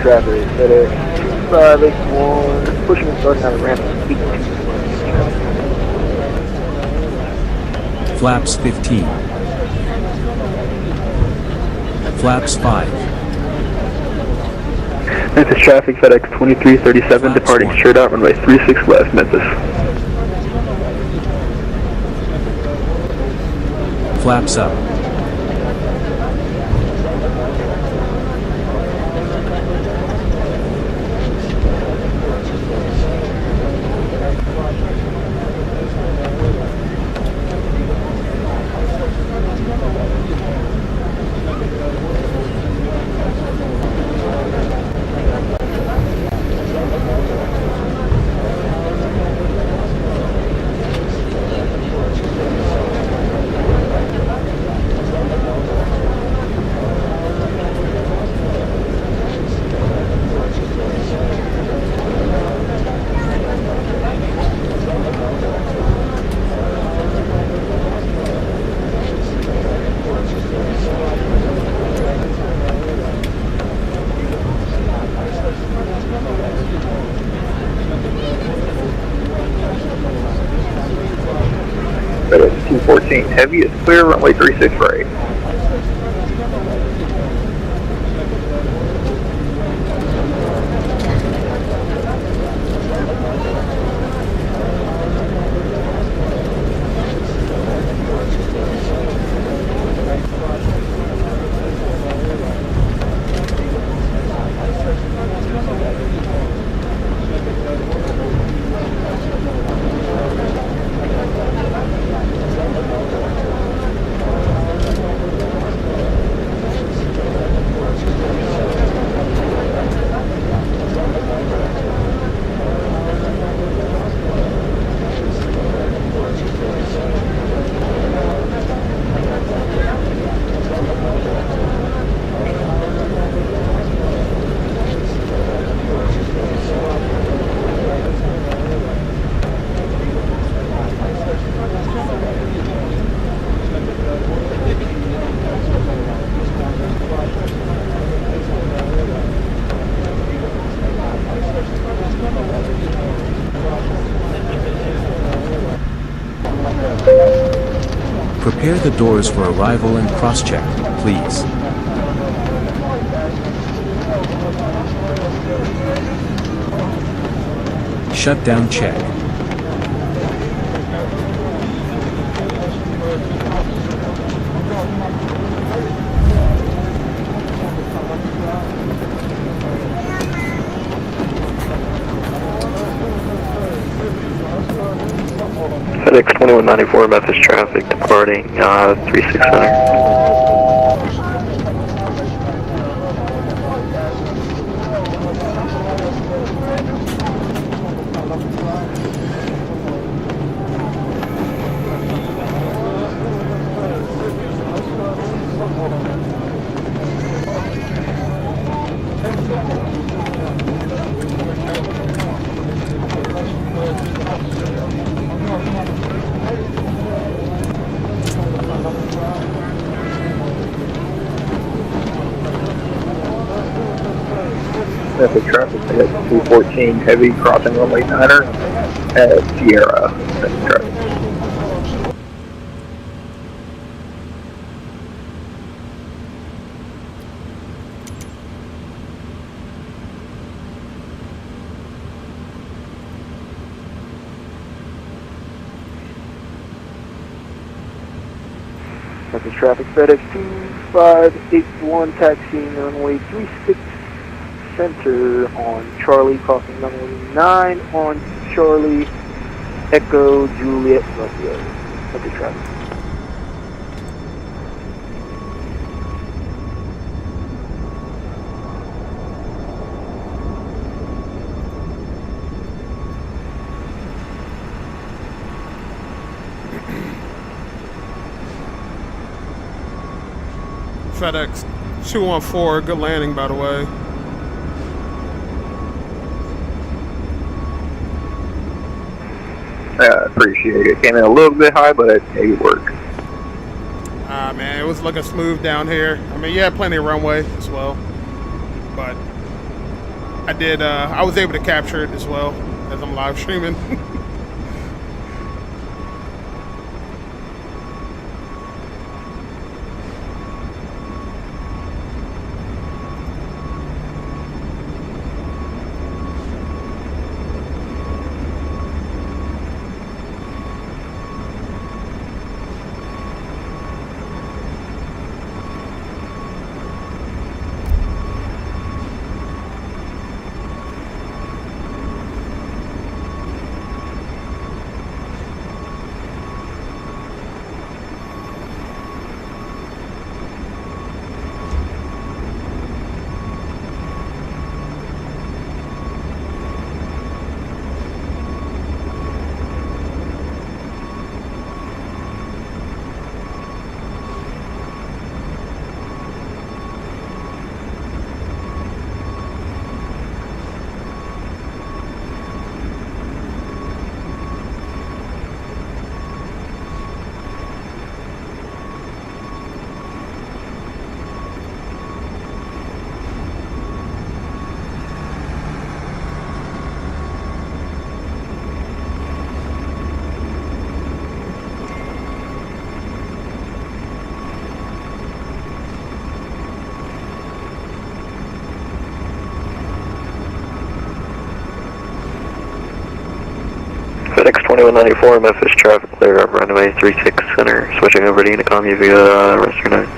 Speaker 7: Traffic, FedEx 581, pushing and starting out of ramp 82.
Speaker 2: Flaps 15. Flaps 5.
Speaker 8: Memphis traffic, FedEx 2337, departing straight out runway 36 left, Memphis.
Speaker 2: Flaps up.
Speaker 8: FedEx 214 heavy is clear, runway 36 right.
Speaker 2: Prepare the doors for arrival and cross-check, please. Shutdown check.
Speaker 8: FedEx 2194 Memphis traffic departing 36 center. Memphis traffic, FedEx 214 heavy crossing runway 9er at Sierra. Memphis traffic. Memphis traffic, FedEx 2
Speaker 7: 581 taxiing runway 36 center on Charlie, crossing runway 9 on Charlie, Echo Juliet Romeo. Okay, traffic.
Speaker 4: FedEx 214, good landing, by the way.
Speaker 6: Appreciate it. Came in a little bit high, but it worked.
Speaker 4: Man, it was looking smooth down here. I mean, you had plenty of runway as well, but I was able to capture it as well as I'm live streaming.
Speaker 8: FedEx 2194, Memphis traffic clear up runway 36 center, switching over to Unicom, you via rest your 9.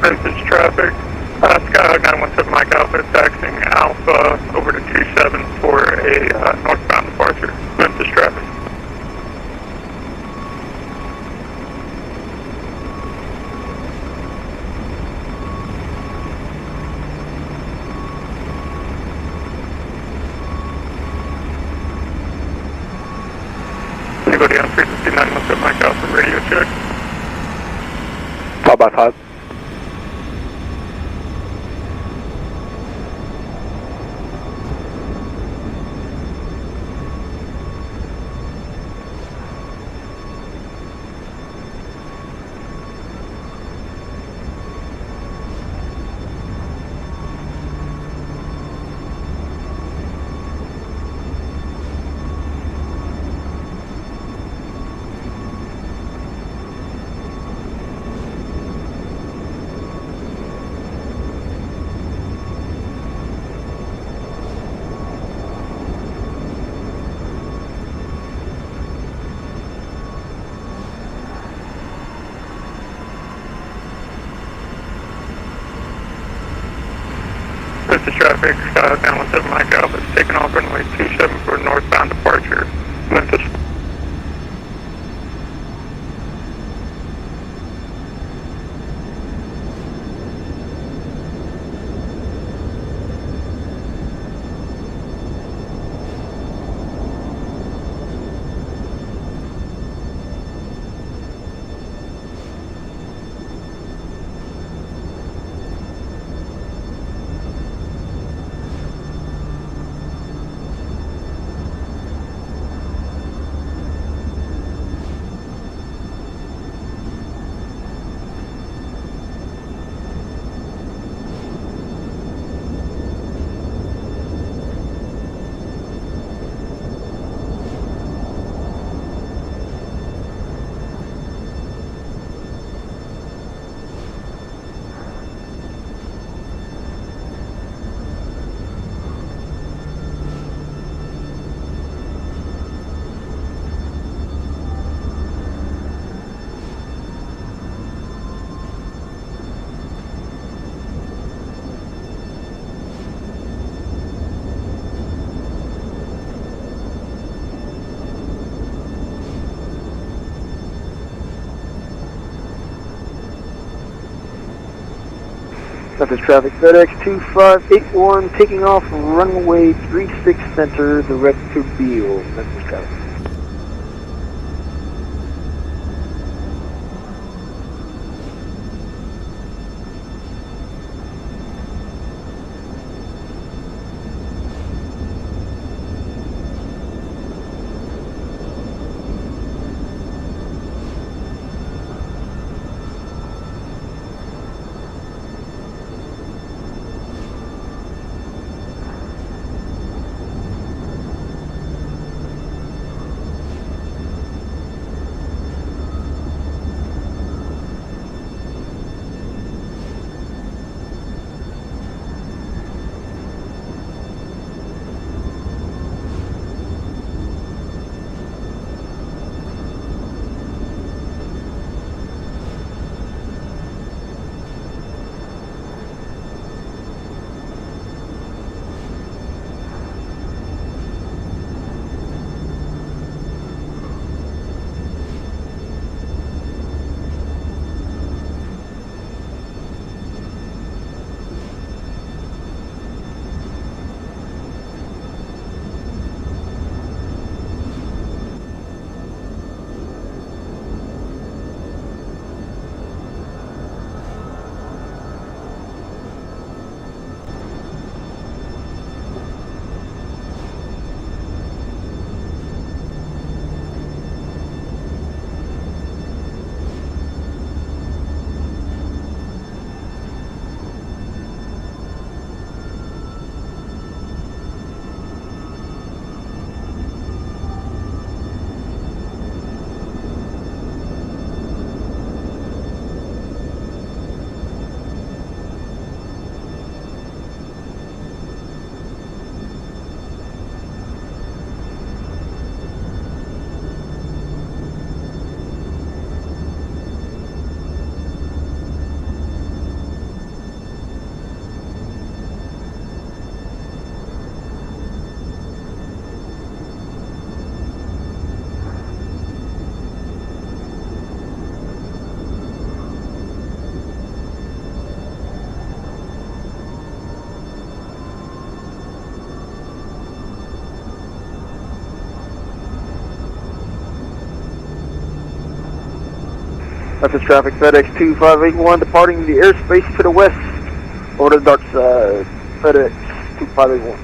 Speaker 12: Memphis traffic. Skyhawk 917 Mike Alpha taxiing Alpha over to 27 for a northbound departure. Memphis traffic. Go down 359 917 Mike Alpha radio check.
Speaker 8: 5x5.
Speaker 12: Memphis traffic, Skyhawk 917 Mike Alpha is taking off runway 27 for northbound departure. Memphis.
Speaker 7: Memphis traffic, FedEx 2581 taking off runway 36 center direct to Beale. Memphis traffic. Memphis traffic, FedEx 2581 departing the airspace to the west over to the dark side. FedEx 2581.